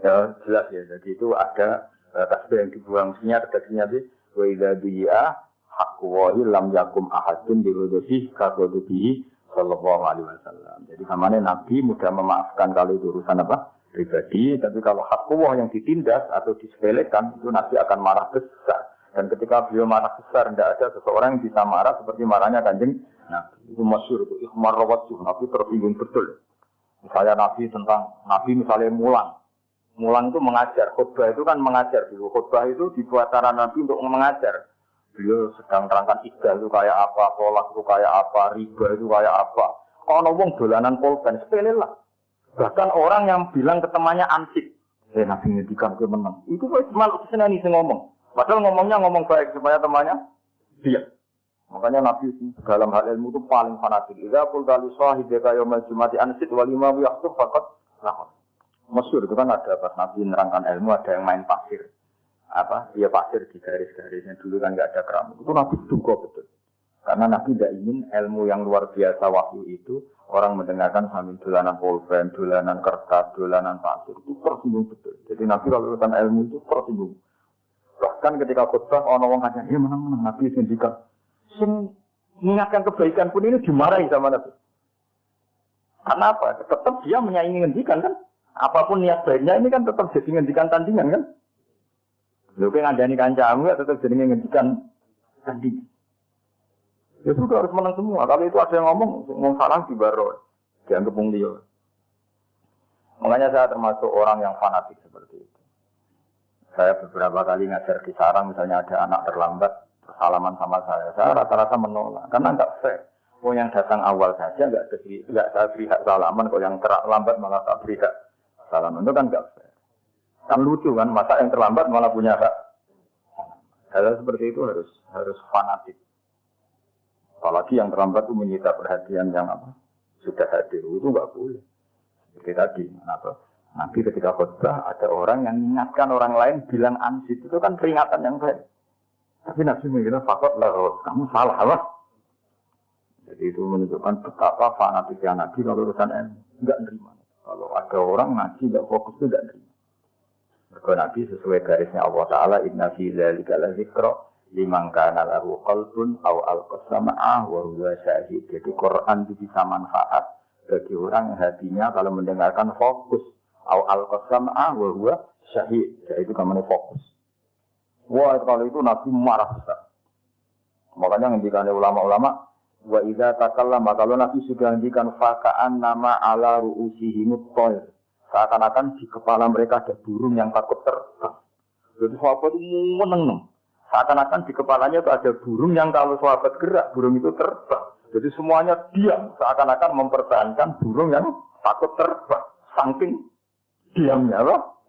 Ya jelas ya. Jadi itu ada tasbih yang dibuang. Maksudnya redaksinya sih. Wa idza du'a haqqu lam yakum ahadun biwuduhi kaqudubihi sallallahu alaihi wasallam. Jadi kamane Nabi mudah memaafkan kalau itu urusan apa? Pribadi, tapi kalau hak Allah yang ditindas atau disepelekan itu Nabi akan marah besar. Dan ketika beliau marah besar, tidak ada seseorang yang bisa marah seperti marahnya Kanjeng Nabi. Itu masyhur itu ikhmar rawatsuh, Nabi tersinggung betul. Misalnya Nabi misalnya Mulang itu mengajar, khutbah itu kan mengajar dulu. Khutbah itu dibuat cara Nabi untuk mengajar. Beliau sedang terangkan ibadah itu kayak apa, tolak itu kayak apa, riba itu kayak apa. Kalau wong dolanan pulpen, sepele lah. Bahkan orang yang bilang ke temannya ansik, Nabi ngedikan ke menang. Itu kok malu kesenani sih ngomong. Padahal ngomongnya ngomong baik supaya temannya diam. Makanya Nabi dalam hal ilmu itu paling fanatik. Idza qulta li sahibika yaumal jumati ansit wal imamu yaktub faqat lahon. Masyhur itu kan ada pas Nabi menerangkan ilmu ada yang main pasir. Apa? Dia pasir di garis-garisnya dulu kan enggak ada keramik. Itu Nabi duga betul. Karena Nabi tidak ingin ilmu yang luar biasa wahyu itu orang mendengarkan sambil dolanan pulpen, dolanan kertas, dolanan pasir itu tersinggung betul. Jadi Nabi kalau urusan ilmu itu tersinggung. Bahkan ketika khutbah orang ngomong aja, ya menang Nabi sendika. Mengingatkan kebaikan pun ini dimarahi sama Nabi. Karena apa? Tetap dia menyaingi ngendikan kan? Apapun niat baiknya ini kan tetap jadi ngendikan tandingan kan? Lu kan ngandani kancamu ya tetap jadi ngendikan tandingan. Ya sudah harus menang semua. Kalau itu ada yang ngomong salah di baro, dianggap mulia. Makanya saya termasuk orang yang fanatik seperti itu. Saya beberapa kali ngajar di sarang, misalnya ada anak terlambat, bersalaman sama saya rata-rata menolak. Karena enggak fair. Oh yang datang awal saja enggak saya beri hak salaman, kalau yang terlambat malah tak beri hak salaman. Itu kan enggak fair. Kan lucu kan, masa yang terlambat malah punya hak. Hal seperti itu harus fanatik. Apalagi yang terlambat itu menyita perhatian yang sudah hadir itu nggak boleh. Seperti tadi, kenapa? Nanti ketika khutbah ada orang yang mengingatkan orang lain bilang ansit itu kan peringatan yang baik. Tapi Nabi mengira fakot lah, kamu salah apa? Jadi itu menunjukkan betapa fanatiknya Nabi kalau urusan ilmu nggak nerima. Kalau ada orang ngaji nggak fokus itu nggak nerima. Karena Nabi sesuai garisnya Allah Taala, Inna fi dzalika ladzikra liman kana lahu qalbun aw alqasama'a wa huwa syahid. Jadi Quran itu bisa manfaat bagi orang yang hatinya kalau mendengarkan fokus aw alqasama'a wa huwa syahid. Jadi itu namanya fokus. Wah, kalau itu Nabi marah besar. Makanya ngendikan ulama-ulama, wa idza takallama, kalau Nabi sudah ngendikan faka'an nama ala ru'usihimut thair. Seakan-akan di kepala mereka ada burung yang takut terbang. Jadi sahabat itu meneng. Seakan-akan di kepalanya itu ada burung yang kalau sahabat gerak, burung itu terbang. Jadi semuanya diam. Seakan-akan mempertahankan burung yang takut terbang. Saking diamnya loh.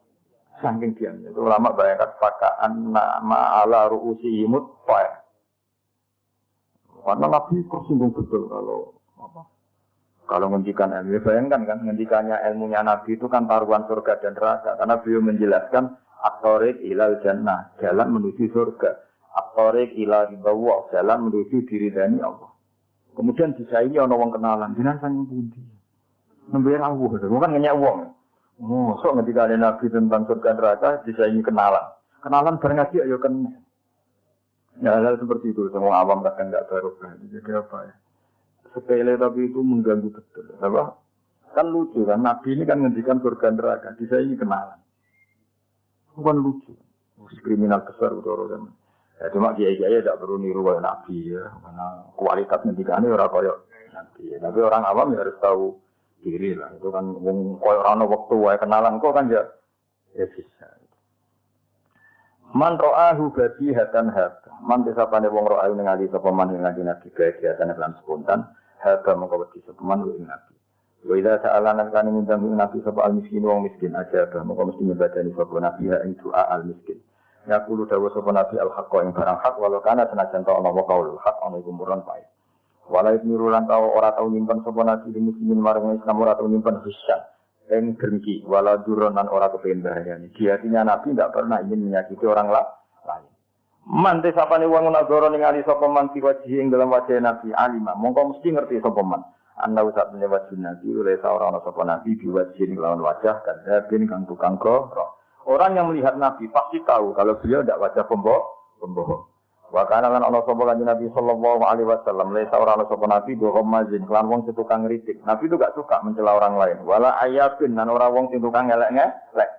Saking diamnya. Itu ulama bayangkan faka'an nama ala ru'usihimut thair. Karena Nabi tersinggung betul kalau ngendikan ilmu. Bayangkan kan ngendikannya ilmunya Nabi itu kan taruhan surga dan neraka. Karena beliau menjelaskan at-thariq ilal jannah, jalan menuju surga. At-thariq ila ridha, jalan menuju diridani Allah. Kemudian disaingi ana wong kenalan, jenengan sang pundi? Nembe rawuh, bukan ngenyek wong. Oh, sok ngendikane Nabi tentang surga neraka disaingi kenalan. Kenalan bareng ngaji ayo kan. Ya, hal seperti itu, semua awam kadang enggak barokah. Jadi apa ya? Sepele tapi itu mengganggu betul. Apa? Kan lucu kan, Nabi ini kan ngendikan surga neraka, disaingi kenalan. Bukan lucu. Kriminal besar betul-betul. Ya, cuma kiai-kiai tidak perlu niru oleh Nabi ya, karena kualitas ngendikannya orang koyok Nabi. Tapi orang awam ya harus tahu diri lah. Itu kan koyok orang waktu wae kenalan kok kan ya bisa. Man ro'ahu badi hatan hata. Man disapane wong ro'ahu ningali sapa man ing Nabi kegiatan lan spontan hata mongko wedi sapa man ing Nabi. Wa idza sa'alana kan ngundang Nabi sapa al miskin wong miskin aja mongko mesti nyebadani sapa Nabi ing doa al miskin. Ya kulo dawuh sapa Nabi al haqqa ing barang hak walau kana senajan ta ana wa qaul hak ana iku murun pae. Walai mirulan tau ora tau nyimpen sapa Nabi muslimin marang Islam ora tau nyimpen hisab. Yang dengki, walau duronan orang kepengen bahayanya. Di hatinya Nabi tidak pernah ingin menyakiti orang lain. Manti sapa nih wong nagoro ningali sapa man fi wajhi ing dalam wajah Nabi alima. Mongko mesti ngerti sapa man. Anda usah punya wajah Nabi oleh seorang sapa Nabi di wajhi lawan wajah dan bin kang tukang goro. Orang yang melihat Nabi pasti tahu kalau beliau tidak wajah pembohong. Wa kana lan ana sapa kanjeng Nabi sallallahu alaihi wasallam le seorang sapa Nabi bohong mazin kelan wong sing tukang ngritik. Nabi itu gak suka mencela orang lain. Wala ayatun lan ora wong sing tukang ngelek-ngelek.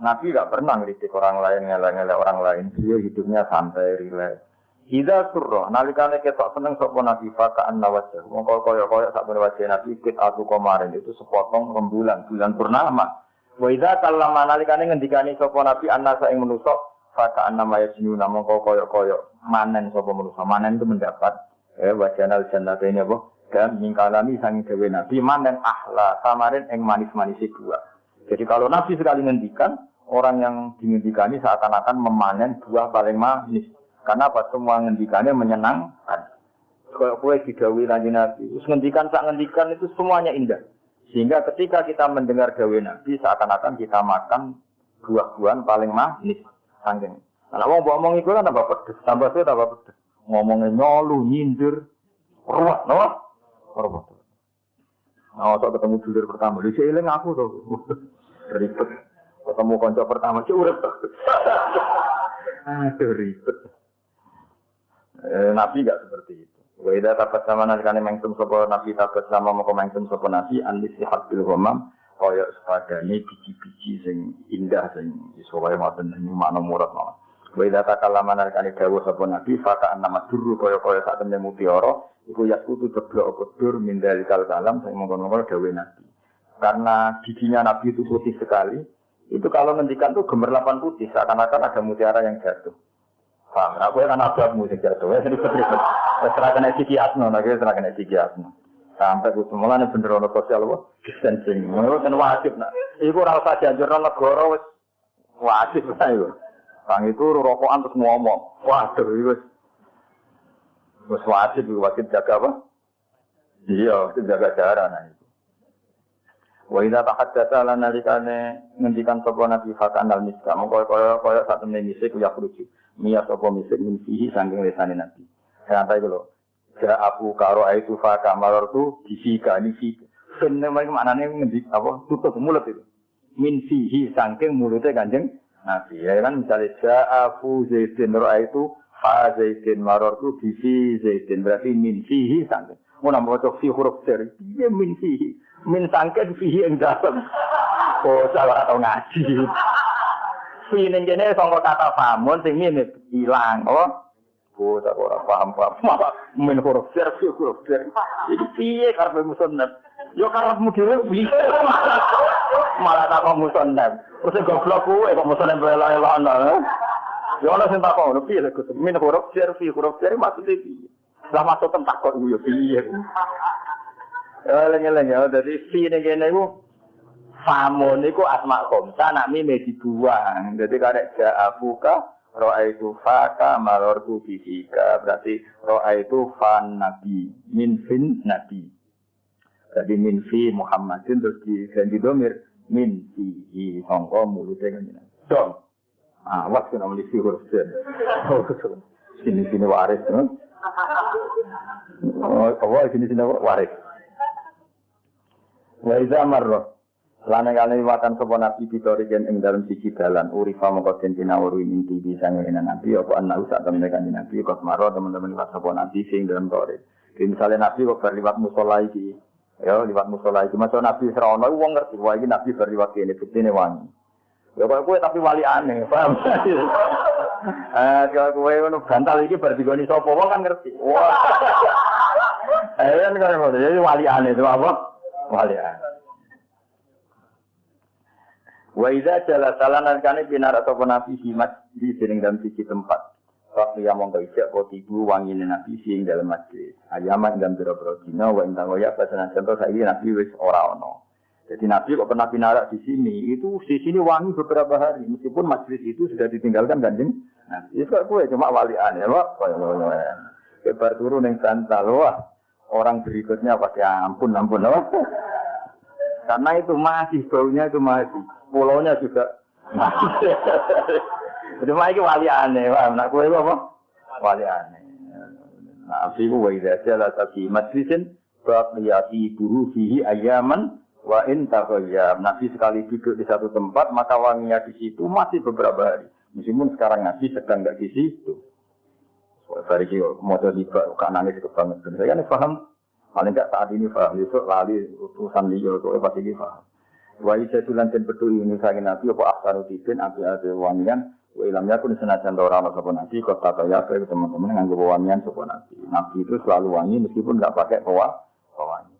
Nabi gak pernah ngritik orang lain, ngelek-ngelek orang lain. Dia hidupnya santai, rileks. Idza surra nalikane ketok seneng sapa Nabi fakaan nawajah. Wong koyo-koyo sak wajah Nabi kit atu komarin itu sepotong rembulan bulan purnama. Wa idza kallama nalikane ngendikani sapa Nabi annasa ing manusa fakaan namaya sinu namung koyo-koyo manen sapa manusa. Manen itu mendapat wajanal jannate ini apa? Dan mingkalami sangi dewe Nabi manen ahla samarin ing manis-manis buah. Jadi kalau Nabi sekali ngendikan, orang yang dingendikani seakan-akan memanen buah paling manis. Karena apa? Semua ngendikannya menyenangkan. Kalau kue didawuhi kanjeng Nabi, terus ngendikan itu semuanya indah. Sehingga ketika kita mendengar dawuh Nabi seakan-akan kita makan buah-buahan paling manis. Sangking. Karena ngomong itu kan tambah pedes, tambah suwe tambah pedes. Ngomongnya nyolu, nyindir, ruwet, no? Ruwet. Nah, waktu ketemu dulur pertama, dia seiling aku tuh. Ribet. Ketemu konco pertama, dia urip. Aduh, ribet. Nabi enggak seperti itu. Wa idza tafassama nalikane mengtum sapa Nabi tafassama moko mengtum sapa Nabi an-nisihat bil ghamam kaya sepadane biji-biji sing indah sing iso wae maten ing makna murad mawon. Wa idza takallama nalikane dawuh sapa Nabi faka nama duru kaya sak temne mutiara iku yaskutu jeblok kedur mindalikal kalam sing mongkon-mongkon dawuh Nabi. Karena giginya Nabi itu putih sekali, itu kalau ngendikan tuh gemerlapan putih seakan-akan ada mutiara yang jatuh. Paham? Aku kan ababmu sing jatuh. Jadi ribet. Serah kena psikiatno, serah kena psikiatno. Sampai ku semulane bener ono sosial apa? Distancing. Ngono kan wajib nak. Iku ora usah dianjurno negara wis wajib ta iku. Sang itu rokokan terus ngomong. Waduh, wis wajib jaga apa? Iya, itu jaga jarak nah itu. Wa idza tahaddatsa lan nalikane ngendikan sapa nabi fatan al miska mongko kaya sak temene misik ya kruju. Miyas sapa misik min fihi saking lesane nabi. Santai lho. Ja aku karo itu fa kamaror tu disika ni fi. Seneng maknane ngendik apa tutup mulut itu. Min fihi saking mulute Kanjeng Nabi. Ya kan misalnya ja'afu zaidin ra'aitu fa zaidin marartu bi fi zaidin berarti min fihi saking. Mau nambah fi huruf jar. Iya min fihi. Min saking fihi ing dalem. Oh, salah atau ngaji. Fi ning kene sangka kata famun sing ngene ilang. Oh, tak ora paham. Min huruf jar fi huruf jar. Iki piye karepe musannaf? Yo karepmu dhewe piye? Malah tak kok musannaf. Terus goblok kuwe kok musannaf elok-elokno. Yo ana sing tak kok piye lek min huruf jar fi huruf jar maksudnya piye? Lah masuk tempat kok yo piye. Eleng-eleng ya dadi fi ning kene iku famun iku asma khamsa nak mime dibuang. Dadi karek ja'afuka ra'aitu faka marartu bika berarti ra'aitu fan nabi min fin nabi. Jadi min fi Muhammadin terus diganti domir min fi sangka mulute kanjeng. Dong. Awas kena mesti huruf jen. Sini waris kan. Oh, sini waris. Wa iza marra lan kali watan sapa nabi bitorigen ing dalem siji dalan urifa mongko den tinawuri inti bisa ngene nabi apa ana usak temen kanjeng nabi kok marra teman-teman liwat sapa nabi sing dalem tore. Misalnya nabi kok berliwat musala iki ya liwat musala iki maca nabi serono wong ngerti wae iki nabi berliwat kene buktine wangi. Ya kok kowe tapi wali aneh, paham? Kalau kowe ngono bantal iki bar digoni sapa wong kan ngerti. Wah. Kan ngono jadi wali aneh itu apa? Wali aneh. Wa idza jala salanan kane binar atau nabi himat di sering dalam sisi tempat. Waktu yang mongko isek potibu wangine nabi sing dalam masjid. Ayaman dalam biro-biro dina wa intang ya pasanan contoh saiki nabi wis ora ono. Jadi nabi kok pernah pinarak di sini, itu di sini wangi beberapa hari meskipun majlis itu sudah ditinggalkan Kanjeng Nabi. Itu kowe cuma walian ya, Pak. Kebar turun ning bantal wah. Orang berikutnya pasti ampun loh. Karena itu masih baunya itu masih. Pulaunya juga masih. Cuma iki wali aneh, Pak. Nak kowe apa? Wali aneh. Nah, fiku wa idza jala fi majlisin baqiyati burufihi ayaman wa in taghayyab. Nabi sekali duduk di satu tempat, maka wanginya di situ masih beberapa hari. Meskipun sekarang Nabi sedang enggak di situ. Hari ini motor tiba kanan itu banget. Saya kan paham. Paling enggak saat ini paham. Besok lali utusan liyo itu pasti ini paham. Wa isa tulan ten betul ini saya Nabi apa aksaruddin api wangian wa ilamnya pun senajan orang sapa Nabi kota kaya teman-teman nganggo wangian sapa Nabi. Nabi itu selalu wangi meskipun enggak pakai wangi.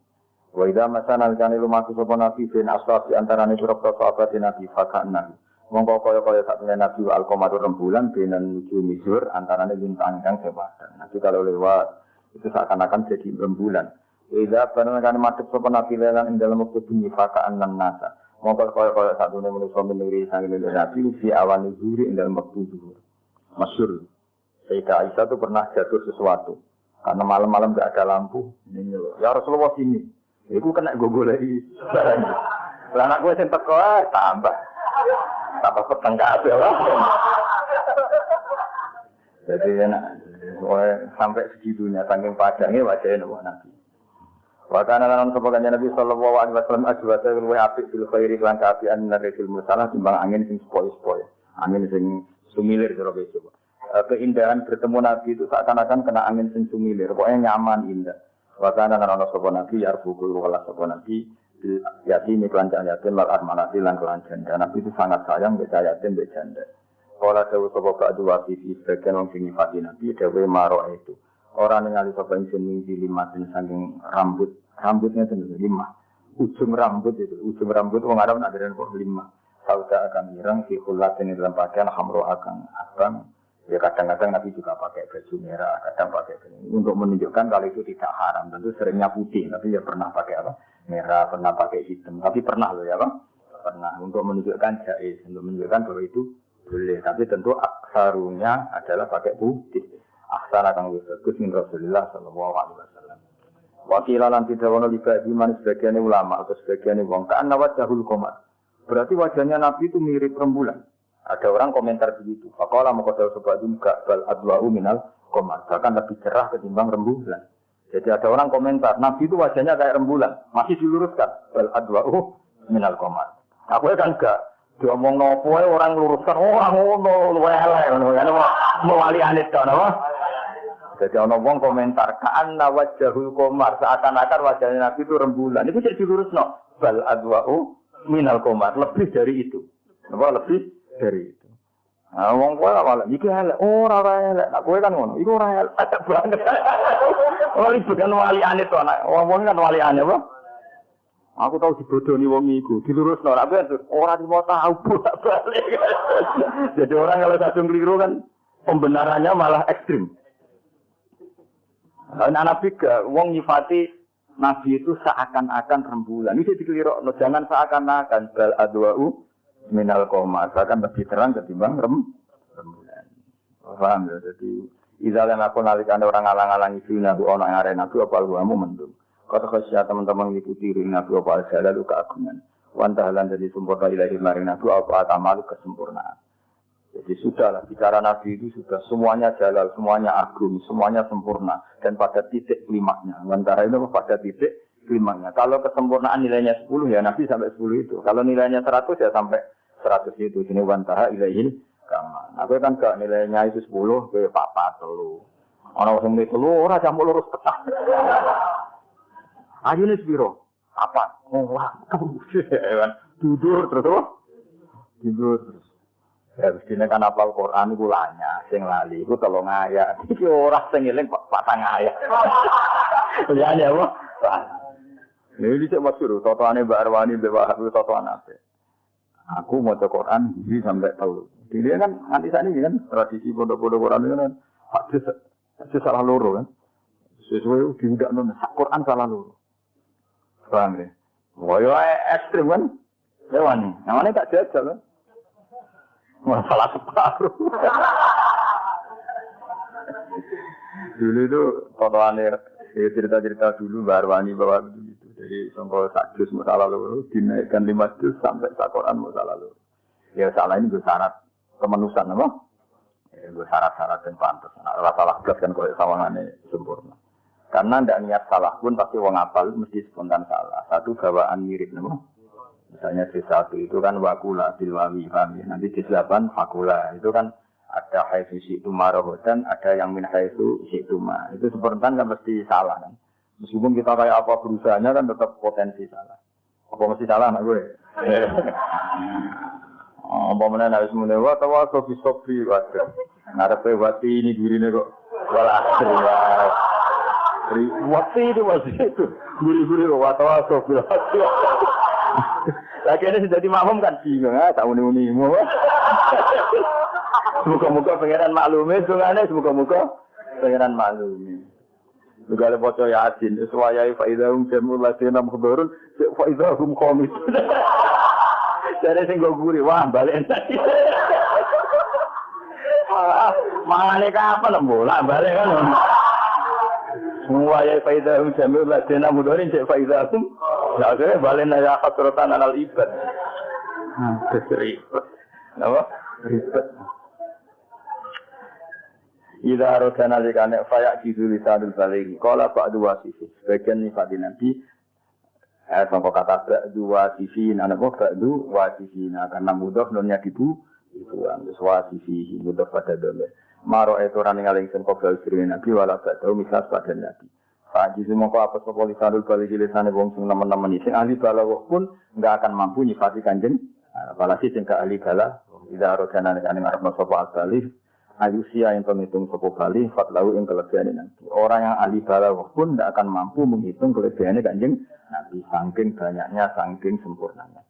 Wa idza masanal kana lumaku sapa Nabi bin asbab di antarane pira sahabat Nabi fakana. Mongko kaya sak tenan Nabi al-qamadur rembulan binan nuju misur antarane bintang kang sepadan. Nabi kalau lewat itu seakan-akan jadi rembulan. Idza panengan madhep sapa Nabi lan ing dalem wektu bunyi fakaan lan nasa. Mongko kaya satune manusa menuri sang Nabi di awan zuhur ing dalem wektu zuhur. Masyhur. Sayyidah Aisyah itu pernah jatuh sesuatu karena malam-malam enggak ada lampu. Ini loh. Ya Rasulullah sini. Iku kena goleki barang. Lah anak kowe sing teko tambah peteng kabeh lah. Jadi enak. Sampai segitunya saking padangnya wajahnya Nabi. Wakana lan sapa kanjeng Nabi sallallahu alaihi wasallam ajwata luwih apik fil khairi lan kaapian narikil musalah timbang angin sing sepoi-sepoi. Angin sing sumilir karo besok. Keindahan bertemu Nabi itu seakan-akan kena angin sing sumilir. Pokoknya nyaman indah. Wakana lan sapa Nabi yarfukul wala sapa Nabi yatim kelancan yatim lan armanati lan kelancan. Nabi itu sangat sayang mbek yatim mbek janda. Kala dawuh sapa ba'du wa fi sebagian wong sing nyifati Nabi dawuh maro itu. Orang ningali sapa ingsun minggi limatin saking rambutnya itu lima. Ujung rambut wong Arab nak deren kok lima. Sauda akan ireng fi khulatin dalam pakaian hamro akan abang. Ya kadang-kadang Nabi juga pakai baju merah, kadang pakai ini untuk menunjukkan kalau itu tidak haram. Tentu seringnya putih, tapi ya pernah pakai apa? Merah, pernah pakai hitam. Tapi pernah loh ya, Bang? Pernah untuk menunjukkan jaiz, untuk menunjukkan bahwa itu boleh. Tapi tentu barunya adalah pakai putih. Ahsan kang wis bagus min Rasulullah sallallahu alaihi wasallam. Wakilah lan didawono libadi man sebagian ulama atau sebagian wong kan wajhul qamar. Berarti wajahnya Nabi itu mirip rembulan. Ada orang komentar begitu. Faqala maqadal subadun bal adwa'u minal qamar. Bahkan lebih cerah ketimbang rembulan. Jadi ada orang komentar, Nabi itu wajahnya kayak rembulan. Masih diluruskan. Bal adwa'u minal qamar. Aku kan enggak diomong nopo orang luruskan orang ngono luwe elek ngono kan mewali anit to napa. Jadi ana wong komentar ka'anna wajhul qamar seakan-akan wajahnya Nabi itu rembulan. Itu jadi dilurusno. Bal adwa'u minal qamar, lebih dari itu. Napa lebih dari itu. Nah, wong kowe awak iki elek ora elek. Nah, kowe kan ngono. Iku ora elek banget. Oh, iki bukan wali anit to anak. Wong kan wali anit apa? Aku tahu dibodoni wong iku, dilurusno ora ben ora mau tahu bolak-balik. Jadi orang kalau kadung keliru kan pembenarannya malah ekstrim. Nabi gak wong nyifati Nabi itu seakan-akan rembulan. Ini dikeliru, jangan seakan-akan bal adwa'u minal qamar, bahkan lebih terang ketimbang rembulan. Paham ya? Jadi izalan aku nalikane orang alang-alang itu nabi ana arena Nabi apa kamu mendung. Kata khasya teman-teman ikuti ring Nabi apa jalalu keagungan. Wantahalan jadi sempurna ilahi maring Nabi apa atamalu kesempurnaan. Jadi sudahlah, bicara Nabi itu sudah semuanya jalal, semuanya agung, semuanya sempurna. Dan pada titik klimaknya. Antara itu pada titik klimaknya. Kalau kesempurnaan nilainya 10 ya Nabi sampai 10 itu. Kalau nilainya 100 ya sampai 100 itu. Ini wantaha ilaihi kama. Aku kan ke nilainya itu 10, ke papa telu. Orang-orang itu telu, orang jam lurus petah. Ayo nih biro. Apa? Oh, wah, tidur terus. Tidur terus. Ya mestine kan apal Quran iku lanya, sing lali iku 3 ayat. Iki ora sing eling 4 ayat. Ya ya apa? Ini cek masyhur, totoane Mbak Arwani Mbak Wahab totoan ape. Aku maca Quran iki sampai tahu. Dia kan nganti sakniki kan tradisi pondok-pondok Quran itu kan hadis salah loro kan. Sesuai diundakno Quran salah loro. Paham ya? Wah, ekstrim kan? Lewani. Namanya tak jajal kan? Masalah separuh. Dulu itu totoannya cerita-cerita dulu Barwani bawa begitu. Jadi sampai 1 juz masalah lalu dinaikkan 5 juz sampai Al-Quran masalah lalu. Ya salah ini gue syarat kemenusan apa? Ya, gue syarat-syarat yang pantas. Nah, salah gas kan kalau sawangannya sempurna. Karena tidak niat salah pun pasti wong apal mesti spontan salah. Satu bawaan mirip nama. Misalnya C1 itu kan wakula bilwawi fahmi. Nanti C8 fakula. Itu kan ada haitsu syi'tu marohodan, ada yang min haitsu syi'tu ma. Itu spontan kan pasti salah kan. Meskipun kita kayak apa berusahanya kan tetap potensi salah. Apa mesti salah anak gue? Apa mana harus menewa tawa sofi wae. Ngarepe wati ini dirine kok wala asriwa. Wati itu masih itu. Guri-guri kok watawa sofi. Lagi ini sudah dimaklum kan bingung tak uni-unimu. Semoga-moga pengenan maklumi, semoga-moga pengenan maklumi. Juga ada bocah Yasin, sesuai faidahum jamul ladina mukhbarun, faidahum khamis. Jadi sing go guri, wah balik tadi. Mangane kapan bola balik kan. Semua ya faidahum jamul ladina mukhbarun, faidahum nah, saya balik naya khasratan anal ibad. Ribet. Apa? Ribet. Ida arodan alikane fayak lisanul balighi. Qala ba'du wasifin. Sebagian nifatin Nabi sampai kata ba'du wasifin. Anak ba'du wasifin. Karena mudah nonnya dibu. Itu terus wasifihi. Mudah pada dolar. Maro itu orang yang ngaling sengkok dari Nabi. Walau ba'du misal pada Nabi. Pak Jisu mongko apa sapa lisanul balighi lisane wong sing nemen-nemen sing ahli balaghah pun enggak akan mampu nyifati kanjeng. Apalagi sing ka ahli balaghah. Ida arodan alikane ngarepno sapa al-baligh. Ayusia yang penghitung sopo bali, fatlau yang kelebihannya nanti. Orang yang ahli balaghah pun tidak akan mampu menghitung kelebihannya kanjeng Nabi. Saking banyaknya, saking sempurnanya.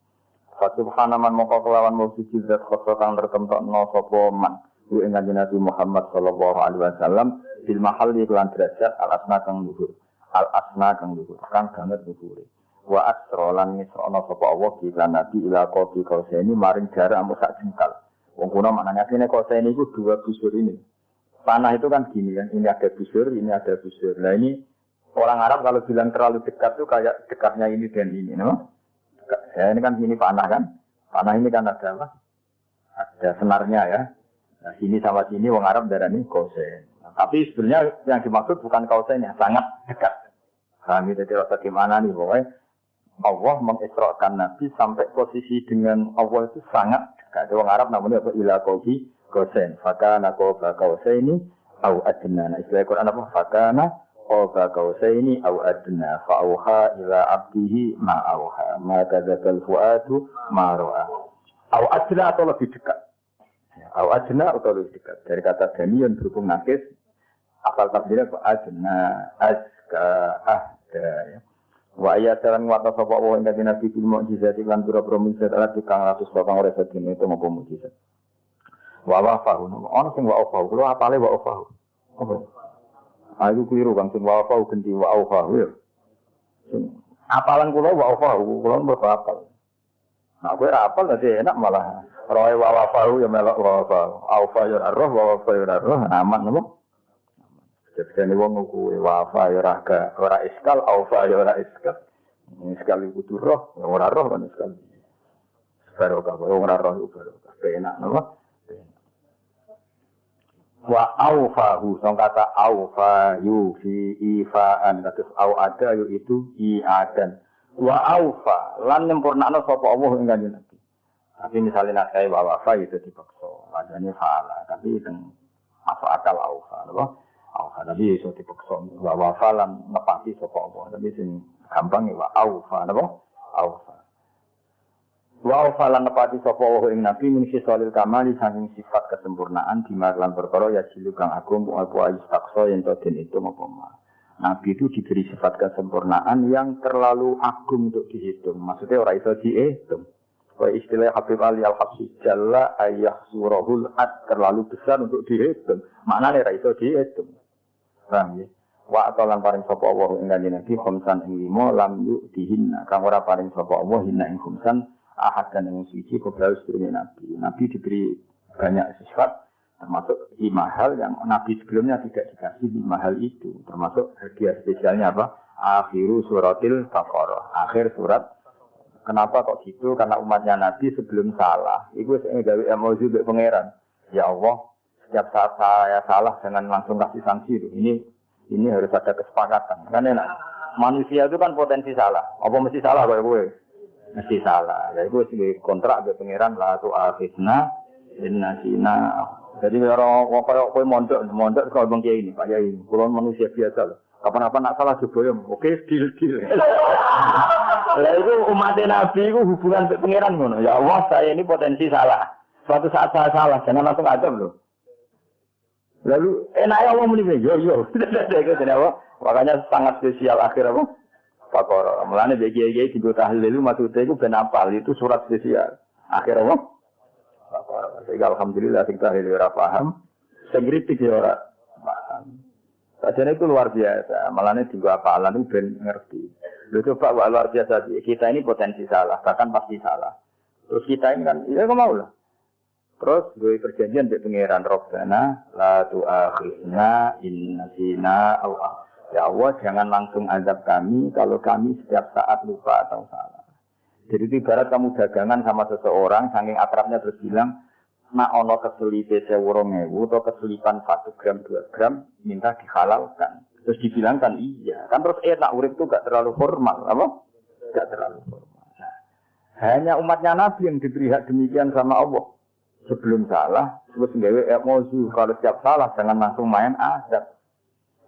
Subhanaman moko kelawan musiji zat khoso kang tertemtokno sopo man. Ku ing kanjeng Nabi Muhammad sallallahu alaihi wasallam bil mahal iklan derajat al asna kang luhur. Al asna kang luhur, kang banget luhure. Wa asrolan nisrono sopo Allah iklan Nabi ila qoti kauseni maring jarak amu sak jengkal. Wong kuno maknanya ini kosain itu dua busur ini. Panah itu kan gini kan, ini ada busur, ini ada busur. Nah ini orang Arab kalau bilang terlalu dekat tuh kayak dekatnya ini dan ini, no? Ya ini kan ini panah kan, panah ini kan ada apa? Ada senarnya ya. Nah sini sama sini orang Arab darahnya kosain. Nah, tapi sebenarnya yang dimaksud bukan kosain yang sangat dekat. Kami jadi rasa gimana nih pokoknya Allah mengisrakan Nabi sampai posisi dengan Allah itu sangat dekat. Orang Arab namanya apa? Ila kobi kosen. Fakana koba kausaini au adna. Nah istilah Quran apa? Fakana koba kausaini au adna. Fa'auha ila abdihi ma'auha. Ma kadzabal fuadu ma'ro'a. Au adna atau lebih dekat. Au adna atau lebih dekat. Dari kata danian berhubung nakis. Asal tafsirnya apa? Adna. Azka ahda ya. Wa ayatan wa tasawwa wa inna nabi fil mu'jizati lan pira-pira mujizat ala tukang ratus bakang ora sedene itu apa mujizat. Wa wafahu ono sing wa wafahu kulo apale wa wafahu. Apa? Aku keliru Kang sing wa wafahu ganti wa wafahu ya. Apalan kulo wa wafahu kulo mbok apal. Nah kowe apal dadi enak malah roe wa wafahu ya melok wa wafahu. Aufa ya roh wa wafahu ya roh aman napa? Jadi wong kuwi wafa ya ora iskal, aufa ya ora iskal. Iskal iku kudu roh, ora roh kan iskal. Barokah ora roh iku barokah. Enak napa? Wa aufahu, song kata aufa yu fi ifaan kados au ada yu itu iadan. Wa aufa lan nyempurnakno sapa Allah ing kanjeng Nabi. Tapi misalnya nakai wa wafa itu dipaksa, wajane fala, tapi sing masuk akal aufa, napa? Nabi iso dipaksa wa wafalan nepati sapa apa tapi sing gampang wa aufa napa aufa wa wafalan nepati sapa wa ing nabi min sisalil kamali saking sifat kesempurnaan di marlan perkara ya jilu kang agung apa istaksa yen to den itu apa nabi itu diberi sifat kesempurnaan yang terlalu agung untuk dihitung maksudnya ora iso dihitung kaya istilah Habib Ali Al-Habsyi jalla ayah surahul ad terlalu besar untuk dihitung maknane ora iso dihitung. Paham ya? Wa atalan paring sapa Allah ing kanjeng Nabi khamsan ing 5 lam yu dihinna kang ora paring sapa Allah hinna ing khamsan ahad dan ing siji kobra sedurunge Nabi. Nabi diberi banyak sifat termasuk 5 hal yang Nabi sebelumnya tidak dikasih 5 hal itu termasuk hadiah spesialnya apa? Akhiru suratil Baqarah. Akhir surat. Kenapa kok gitu? Karena umatnya Nabi sebelum salah iku wis gawe emosi mbek pangeran. Ya Allah setiap saat saya salah jangan langsung kasih sanksi itu. Ini harus ada kesepakatan. Kan enak. Manusia itu kan potensi salah. Apa mesti salah kaya kowe? Mesti salah. Ya iku wis kontrak mbek pangeran la tu akhidna inna sina. Jadi orang kaya kowe mondok kok bang kiai ini, Pak Yai. Kulo manusia biasa loh. Kapan-kapan nak salah diboyong. Oke, deal. Lah itu umat Nabi itu hubungan mbek pangeran ngono. Ya Allah, saya ini potensi salah. Suatu saat saya salah, jangan langsung adab loh. Lalu enaknya Allah muni yo. Makanya sangat spesial akhir apa? Baqarah. Mulane BGG di tahlil maksudnya itu ben apal itu surat spesial. Akhir apa? Baqarah. Jadi alhamdulillah sing tahlil ora paham, sing kritik ya ora paham. Sajane itu luar biasa. Mulane dienggo apalan itu ben ngerti. Lho coba luar biasa kita ini potensi salah, bahkan pasti salah. Terus kita ini kan ya kok mau lah. Terus gue perjanjian dengan pangeran Rabbana la tu'akhidna in nasina aw ya Allah jangan langsung azab kami kalau kami setiap saat lupa atau salah. Jadi ibarat kamu dagangan sama seseorang saking akrabnya terus bilang nak ono keselipe 1000 atau keselipan 1 gram 2 gram minta dihalalkan. Terus dibilangkan iya. Kan terus enak urip itu gak terlalu formal, apa? Gak terlalu formal. Nah, hanya umatnya Nabi yang diberi hak demikian sama Allah. Sebelum salah, terus nggawe emosi. Kalau setiap salah, jangan langsung main adab.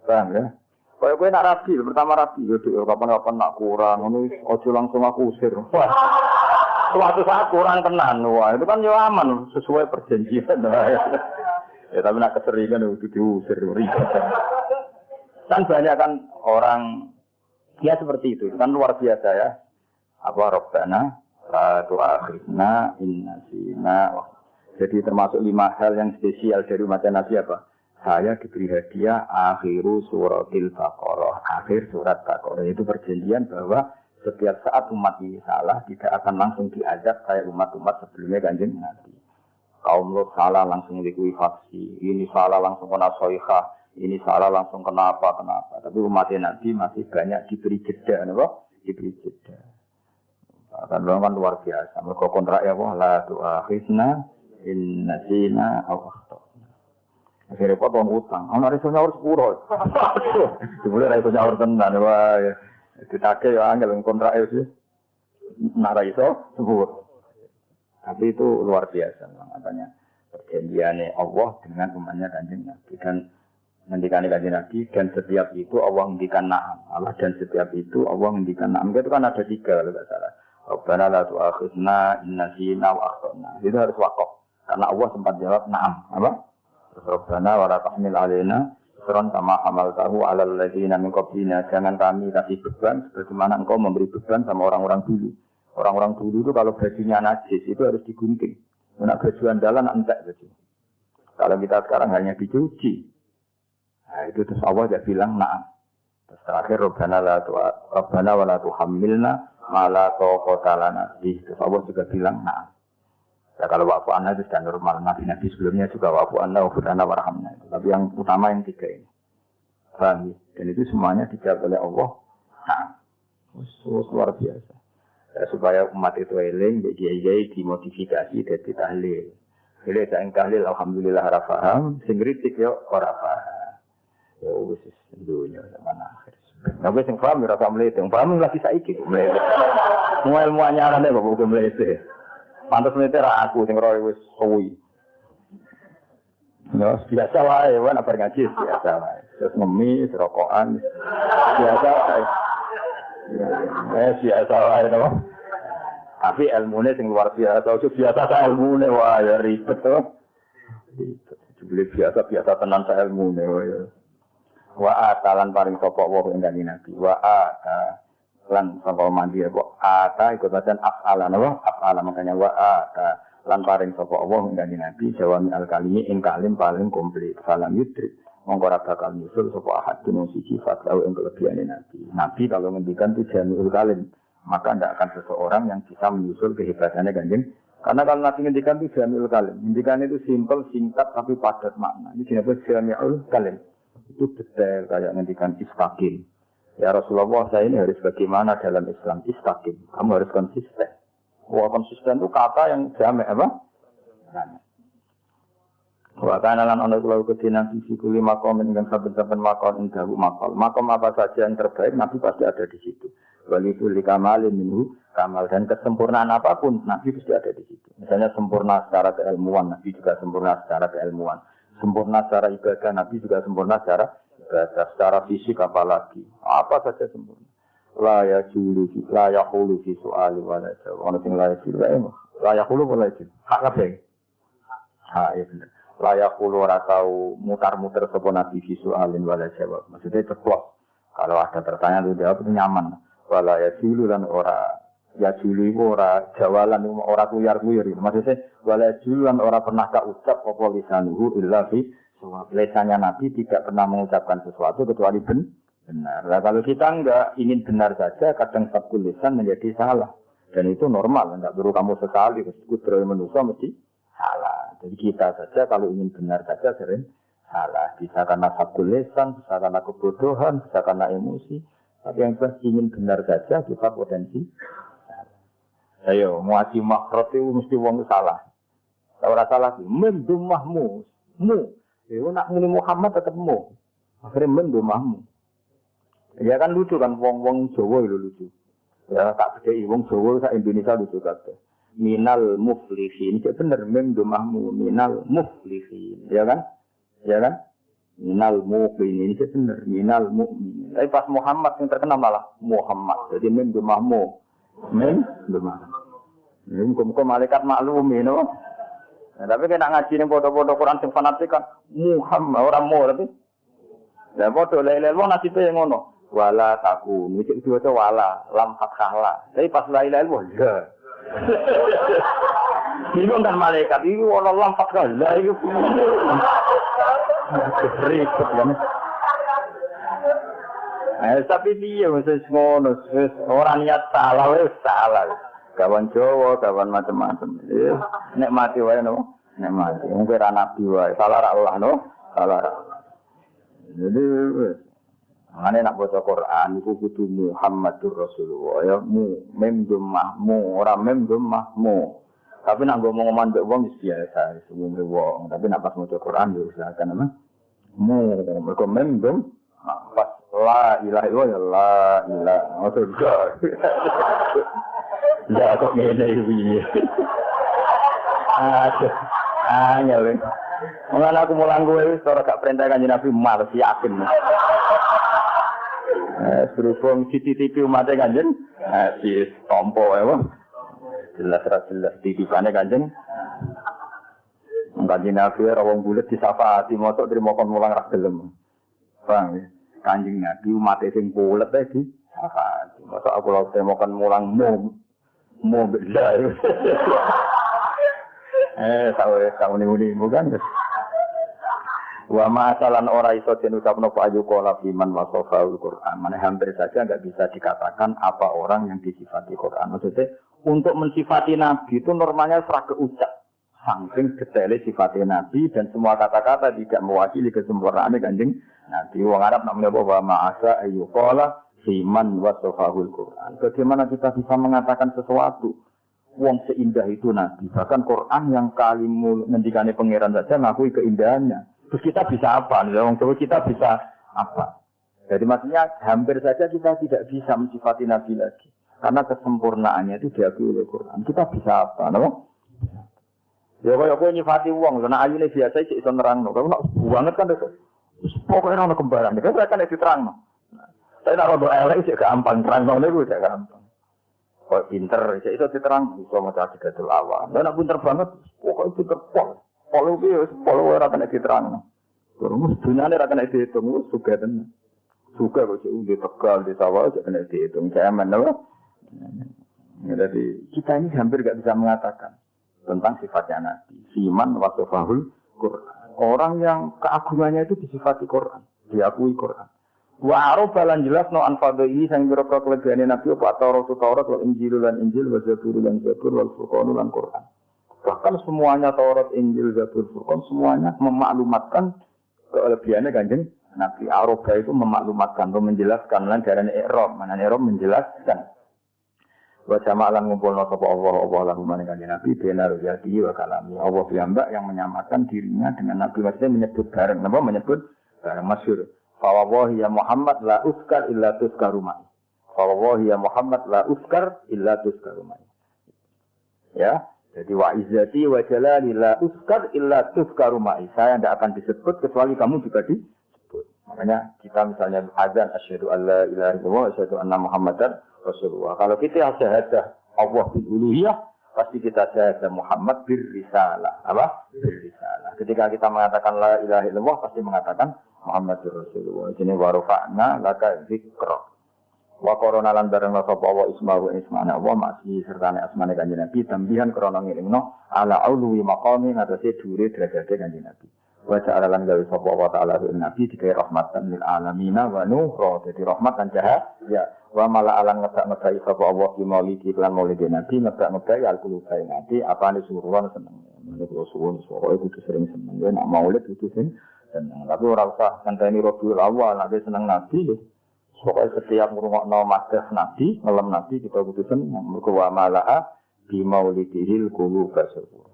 Paham ya? Kalau gue nak rapi, pertama rapi. Yaudah, kapan-kapan nak kurang. Ini ojo langsung aku usir. Wah, suatu saat kurang tenan. Wah, itu kan ya aman. Sesuai perjanjian. Ya, tapi nak keseringan itu diusir. Kan banyak kan orang, ya seperti itu. Kan luar biasa ya. Apa Rabbana, la tu'akhidna inna sina. Jadi termasuk 5 hal yang spesial dari umat Nabi apa? Saya diberi hadiah akhiru suratil Baqarah. Akhir surat Baqarah itu perjanjian bahwa setiap saat umat ini salah tidak akan langsung diazab kayak umat-umat sebelumnya kanjeng Nabi. Kaum Lut salah langsung likuifaksi, ini salah langsung kena soihah, ini salah langsung kenapa. Tapi umat Nabi masih banyak diberi jeda, diberi jeda. Kan luar biasa. Mereka kontrak ya Allah, la tu'akhizna in nasina aw akhtana. Akhirnya potong utang. Ana resone harus puro. Dibule ra iso nyaur tenan wae. Ditake ya angel kontrak itu. Nara iso sebut. Tapi itu luar biasa makanya perjanjiannya Allah dengan umatnya Kanjeng Nabi dan ngendikane Kanjeng Nabi dan setiap itu Allah ngendikan na'am. Allah dan setiap itu Allah ngendikan na'am. Itu kan ada 3 kalau enggak salah. Rabbana la tu'akhidna in nasina wa akhtana. Itu harus wakaf. Karena Allah sempat jawab na'am. Apa? Rabbana wa la tahmil alaina isran kama hamaltahu 'alal ladzina min qablina. Jangan kami kasih beban sebagaimana engkau memberi beban sama orang-orang dulu. Orang-orang dulu itu kalau bajunya najis itu harus digunting. Nak baju andalan entek baju. Kalau kita sekarang hanya dicuci. Nah, itu terus Allah dia bilang na'am. Terus terakhir Rabbana wa la tuhammilna ma la taqata lana bih. Terus Allah juga bilang na'am. Ya kalau wa'fu anna itu sudah normal. Nabi sebelumnya juga wa'fu anna wa furana warhamna. Tapi yang utama yang 3 ini. Paham ya? Dan itu semuanya dijawab oleh Allah. Na'am. Luar biasa. Ya, supaya umat itu eling, kiai-kiai dimodifikasi dari tahlil. Bila saya tahlil, alhamdulillah rafaham, sing kritik yo ora paham. Ya wis dunya zaman akhir. Tapi sing paham ora paham lete, paham lagi saiki mlete. Semua ilmu anyarane kok bukan mlete. Pantes mlete ra aku sing roe wis suwi. Ya biasa wae, wan apa ngaji biasa wae. Terus ngemis, rokokan. Biasa wae. Biasa wae to. Tapi ilmunya sing luar biasa, biasa ta ilmunya wah ya ribet to. Ribet. Biasa tenan ta ilmunya wah. Wa atalan paring sapa wa ing kanjeng Nabi. Wa ata lan sapa mandi kok ata iku bacaan af'ala napa? Af'ala makanya wa ata lan paring sapa wa ing kanjeng Nabi jawami al-kalimi ing kalim paling komplit. Salam yudrik. Monggo ora bakal nyusul sapa ahad dino siji fatau ing kelebihane Nabi. Nabi kalau ngendikan itu jami'ul kalim, maka tidak akan seseorang yang bisa menyusul kehebatannya Kanjeng. Karena kalau Nabi ngendikan itu jami'ul kalim, ngendikan itu simpel, singkat tapi padat makna. Ini disebut jami'ul kalim. Itu detail kayak ngendikan istaqim. Ya Rasulullah, saya ini harus bagaimana dalam Islam istaqim. Kamu harus konsisten. Wah, konsisten itu kata yang jami' apa? Jami'. Wa kana lan ana kula kedinan sisi kuli makom dengan saben-saben makom indahu makom. Makom apa saja yang terbaik Nabi pasti ada di situ. Wali itu likamalin minhu kamal dan kesempurnaan apapun Nabi pasti ada di situ. Misalnya sempurna secara keilmuan, Nabi juga sempurna secara keilmuan. Sempurna secara ibadah, Nabi juga sempurna secara ibadah. Secara fisik apalagi. Apa saja sempurna. La yaqulu fi su'ali wa la jawab. Ono sing la yaqulu. La yaqulu wa la jawab. Hak kabeh. Ha iya bener. Layak puluh ora tau mutar-mutar sapa nabi visualin wala jawab. Maksudnya ceplos. Kalau ada pertanyaan itu jawab itu nyaman. Wala ya dulu dan ora ya dulu ora jawalan ora kuyar-kuyur. Maksudnya wala dulu dan ora pernah ka ucap apa lisanuhu illa fi lisannya nabi tidak pernah mengucapkan sesuatu kecuali benar. Nah, kalau kita enggak ingin benar saja kadang satu lisan menjadi salah. Dan itu normal, enggak perlu kamu sesali, kudu manusia mesti salah. Jadi kita saja kalau ingin benar saja sering salah. Bisa karena sabtu lesan, bisa karena kebodohan, bisa karena emosi. Tapi yang jelas ingin benar saja kita potensi salah. Ayo, muaji makrot itu mesti wong salah. Kalau rasa lagi, mendumahmu, mu. Itu nak muni Muhammad tetap mu. Akhirnya mendumahmu. Ya kan lucu kan, wong Jawa itu lucu. Ya tak beda wong Jawa sak Indonesia lucu kabeh. Minal muflihin, itu benar mendumahmu minal muflihin, ya kan? Minal muflihin itu benar, minal mu'min. Tapi pas Muhammad yang terkenal malah Muhammad, jadi mendumahmu, ini muka malaikat maklumi, no? Nah, tapi kena ngaji nih foto-foto Quran yang fanatik kan Muhammad orang mau tapi, dan foto lelel wong nasibnya yang ngono, wala taku, itu itu wala lam fathahlah, tapi pas lelel wong ya. Bingung kan malaikat itu orang lampak lah itu ribet kan. Tapi dia mesti ngono, orang niat salah, salah. Kawan Jawa, kawan macam-macam. Nek mati wae no. nek mati. Wong ora nabi wae, salah ra Allah no, salah ra. Jadi ngene nak baca Quran iku kudu Muhammadur Rasulullah ya mem dhammahmu ora mem dhammahmu. Tapi nak ngomong-ngomong mbek wong wis biasa, umumé wong. Tapi nak pas maca Quran yo usahakan apa? Mergo mem dham pas la ilaha illallah ya la ilaha maksudnya. Ya kok ngene iki. Aduh. Angel. Mulane aku mulang kowe wis ora gak perintah Kanjeng Nabi males yakin. Berhubung CCTV umatnya Kanjeng, si tompo ya, jelas titipane Kanjeng. Kanjeng Nabi rawang bulet disafati, mosok terima kon mulang ra gelem. Bang, Kanjeng Nabi umatnya sing bulet di safati. Mosok aku lho terima kon mulang mo belar. Tahu ni bukan? Wa ma'asalan ora iso den ucapno Pak Ayu kala biman wasofaul Quran. Mane hampir saja enggak bisa dikatakan apa orang yang disifati Quran. Maksudnya untuk mensifati Nabi itu normalnya serah keucap. Saking detailnya sifatnya Nabi dan semua kata-kata tidak mewakili kesempurnaan Kanjeng Nabi. Wong Arab namanya wa ma'asa ayu kala biman wasofaul Quran. Bagaimana kita bisa mengatakan sesuatu wong seindah itu Nabi. Bahkan Quran yang kalimu ngendikane pangeran saja ngakui keindahannya. Terus kita bisa apa? Wong kita bisa apa? Jadi maksudnya hampir saja kita tidak bisa mensifati Nabi lagi. Karena kesempurnaannya itu diakui oleh Quran. Kita bisa apa? No? Ya kaya kowe nyifati wong, karena ayune biasa iki iso nerangno. Kalau banget kan itu. Pokoknya ana kembaran. Kan kan diterangno. Tapi nek ora elek sik gampang terangno niku sik gampang. Kok pinter sik iso diterang, iso maca Sidatul Awam. Lah nek pinter banget, pokoknya pinter pol. Polo iki polo ora kena diterangno. Terus dunyane ora kena dihitung, suga tenan. Suga kok sik di Tegal, di sawah sik kena dihitung. Zaman lho. Jadi kita ini hampir enggak bisa mengatakan tentang sifatnya Nabi. Siman wa safahul Quran. Orang yang keagungannya itu disifati Quran, diakui Quran. Wa arobalan jelas no anfado ini sang biro-biro kelebihan Nabi apa Taurat wal Injil lan Injil wa Zabur lan Zabur wal Furqan lan Quran. Bahkan semuanya Taurat, Injil, Zabur, Furqan semuanya memaklumatkan kelebihannya Kanjeng Nabi. Arabah itu memaklumatkan atau menjelaskan lan darane i'rab, mana i'rab menjelaskan. Wa jama'alan ngumpulna sapa Allah lan rumane Kanjeng Nabi benar jadi wa kalami. Allah piyambak yang menyamakan dirinya dengan Nabi, maksudnya menyebut bareng, napa menyebut bareng masyhur. Fa wallahi ya Muhammad la uskar illa tuzkarumai. Fa wallahi ya Muhammad la uskar illa tuzkarumai. Ya. Jadi wa izzati wa jalali la uskar illa tuzkaru ma'i. Saya tidak akan disebut kecuali kamu juga disebut. Makanya kita misalnya azan asyhadu alla ilaha illallah wa asyhadu anna muhammadar rasulullah. Kalau kita syahadah Allah bil uluhiyah, pasti kita syahadah Muhammad bir risalah. Apa? Bir risalah. Ketika kita mengatakan la ilaha illallah, pasti mengatakan Muhammadur Rasulullah. Ini wa rafa'na laka dzikra. Wa korona lan bareng sapa wa ismahu ismana wa masih sertane asmane Kanjeng Nabi tambihan krana ngelingno ala aului maqami ngatasi dhuwure derajate Kanjeng Nabi. Wa ta'ala lan gawe sapa wa ta'ala Nabi dikai rahmatan lil alamin wa nuhra dadi rahmat lan cahaya wa mala alan ngedak-ngedai sapa Allah di maulidi lan maulid Nabi ngedak-ngedai al-qulubai nanti apane suruhan seneng. Menurut suwun pokoke kudu sering seneng nek maulid kudu seneng. Tapi ora usah ngenteni Rabiul Awal nek seneng Nabi pokoknya setiap ngurungokno madhas Nabi, ngelem Nabi kita putusan mergo wa mala'a bi maulidihil quluba syukur.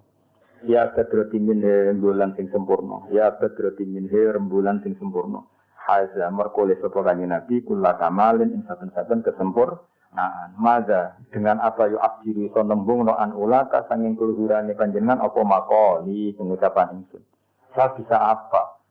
Ya badroti min rembulan sing sempurna. Ya badroti min rembulan sing sempurna. Haza merkole sapa kanjeng Nabi kula kamalin ing saben-saben kesempurnaan. Maza dengan apa yu abdiri so nembungno an ulaka sanging kuluhurane panjenengan apa makoli pengucapan ingsun. Saya bisa apa?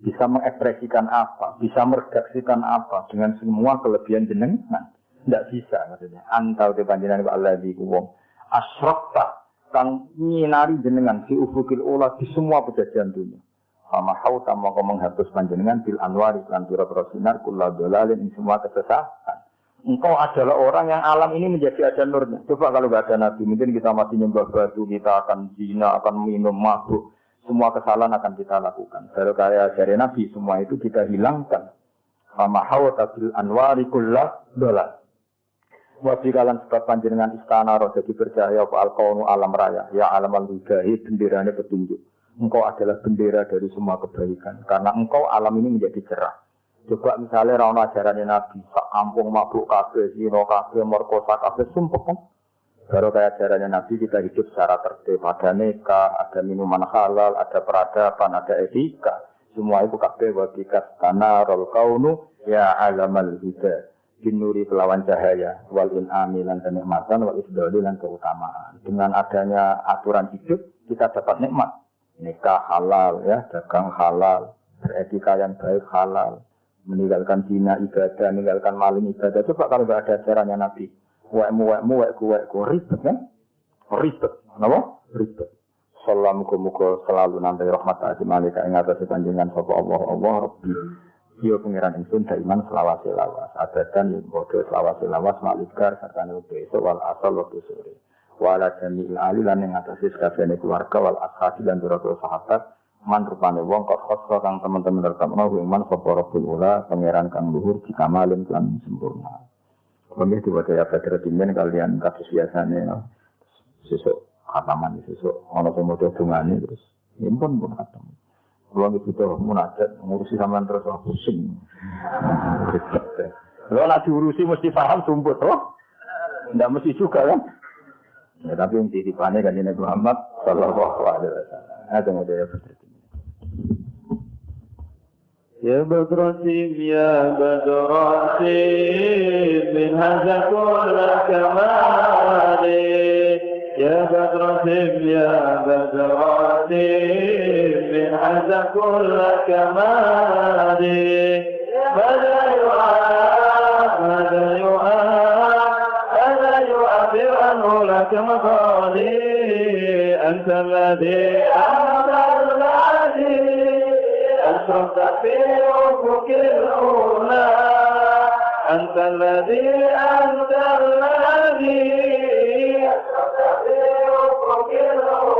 Bisa mengekspresikan apa, bisa meredaksikan apa dengan semua kelebihan jenengan. Tidak bisa maksudnya. Antau te panjenengan ku Allah di wong asraqta kang nyinari jenengan di ufukil ula di semua pejajahan dunia. Sama hauta mongko menghapus panjenengan bil anwari lan pira-pira sinar kula dolalin ing semua kesesatan. Engkau adalah orang yang alam ini menjadi ada nurnya. Coba kalau enggak ada Nabi, mungkin kita masih nyembah batu, kita akan zina, akan minum mabuk. Semua kesalahan akan kita lakukan. Kalau kayak dari Nabi, semua itu kita hilangkan. Sama hawata bil anwari kullah dolal. Wabi kalan sebab panjenengan istana roh jadi bercahaya apa al-kaunu alam raya. Ya alam al-hudahi benderanya petunjuk. Engkau adalah bendera dari semua kebaikan. Karena engkau alam ini menjadi cerah. Coba misalnya rawan ajarannya Nabi. Sak kampung mabuk kabeh, zino kabeh, merkosa kabeh, sumpah kan. Baru kayak ajarannya Nabi kita hidup secara tertib. Ada nikah, ada minuman halal, ada peradaban, ada etika. Semua itu kabeh wabi kastana rol kaunu ya alam al-hudahi. Binuri kelawan cahaya, wal in'ami lan kenikmatan, wal isdoli lan keutamaan. Dengan adanya aturan hidup, kita dapat nikmat. Nikah halal, ya, dagang halal, beretika yang baik halal, meninggalkan zina ibadah, meninggalkan maling ibadah. Coba kalau nggak ada ajarannya Nabi, wekku, ribet kan? Ribet, kenapa? Ribet. Assalamualaikum selalu nanti rahmat aji malika ing atas panjenengan sapa Allah Rabbi. Yo pengiran ingsun daiman selawase-lawas. Abadan yang bodoh selawase-lawas malikar serta nutu esok wal asal waktu sore. Wala jami'il ali lan ing atase sakabehane keluarga wal ashabi lan pira-pira sahabat man rupane wong kok khosro kang teman-teman rekapno iman sapa Rabbul Ula pangeran kang luhur dikamalin lan sempurna. Monggo diwaca ya Badr Dimen kalian kados biasane sesuk khataman sesuk ana pemodo dungane terus impun pun khatam. Ruang itu tuh munajat ngurusi sampean terus pusing. Kalau nak diurusi mesti paham sumput toh? Tidak mesti juga kan? Ya, tapi yang titipannya kan Nabi Muhammad sallallahu alaihi wasallam. Ada model seperti ini. Ya Badrasim ya Badrasim min hadza kull kamali. Ya Badrasim ya Badrasim من هذا كل كمالي ماذا يؤثر عنه لك مقالي أنت الذي أسرمت في أفق الأولى أنت الذي أسرمت في أفق الأولى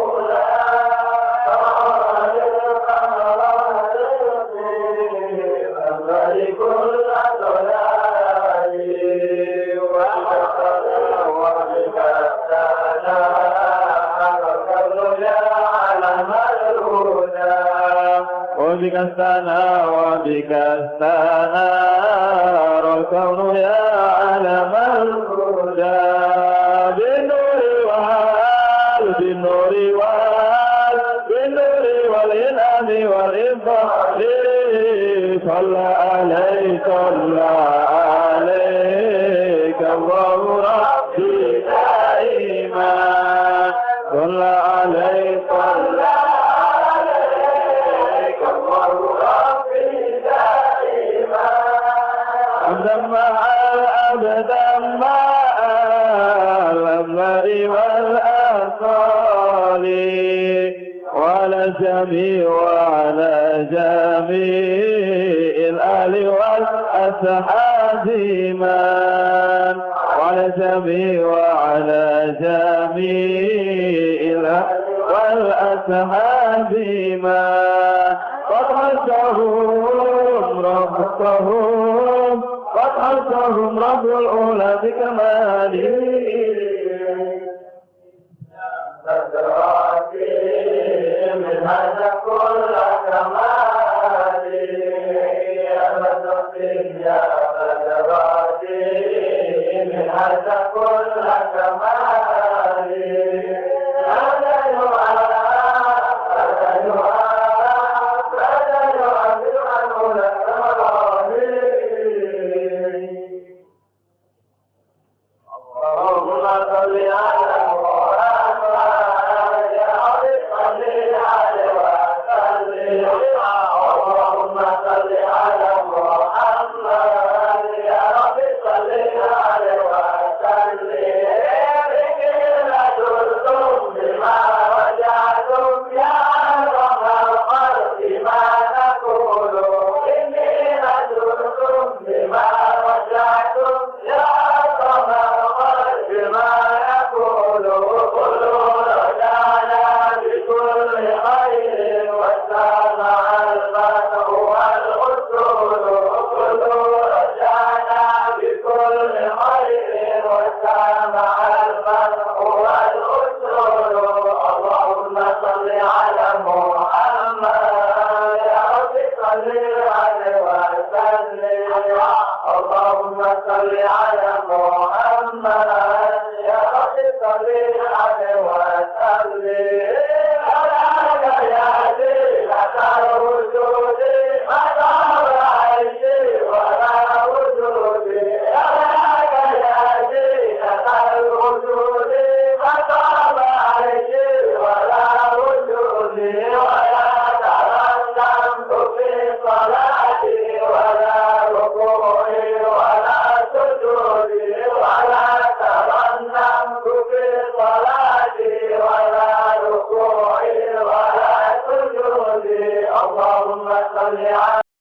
وبك استنار الكون يا علم الهدى بالنور والإنعام والإفضال صلى عليك الله ربي دائما صلى عليك أبدا مع الأمر والأصال وعلى جميع الآل والأصحاب من وعلى جميع الآل والأصحاب من قد حسهم رب الأولى بكماله من هذا كل كماله يا بدرتي من هذا كل كماله اللهم صل على محمد يا رب صل على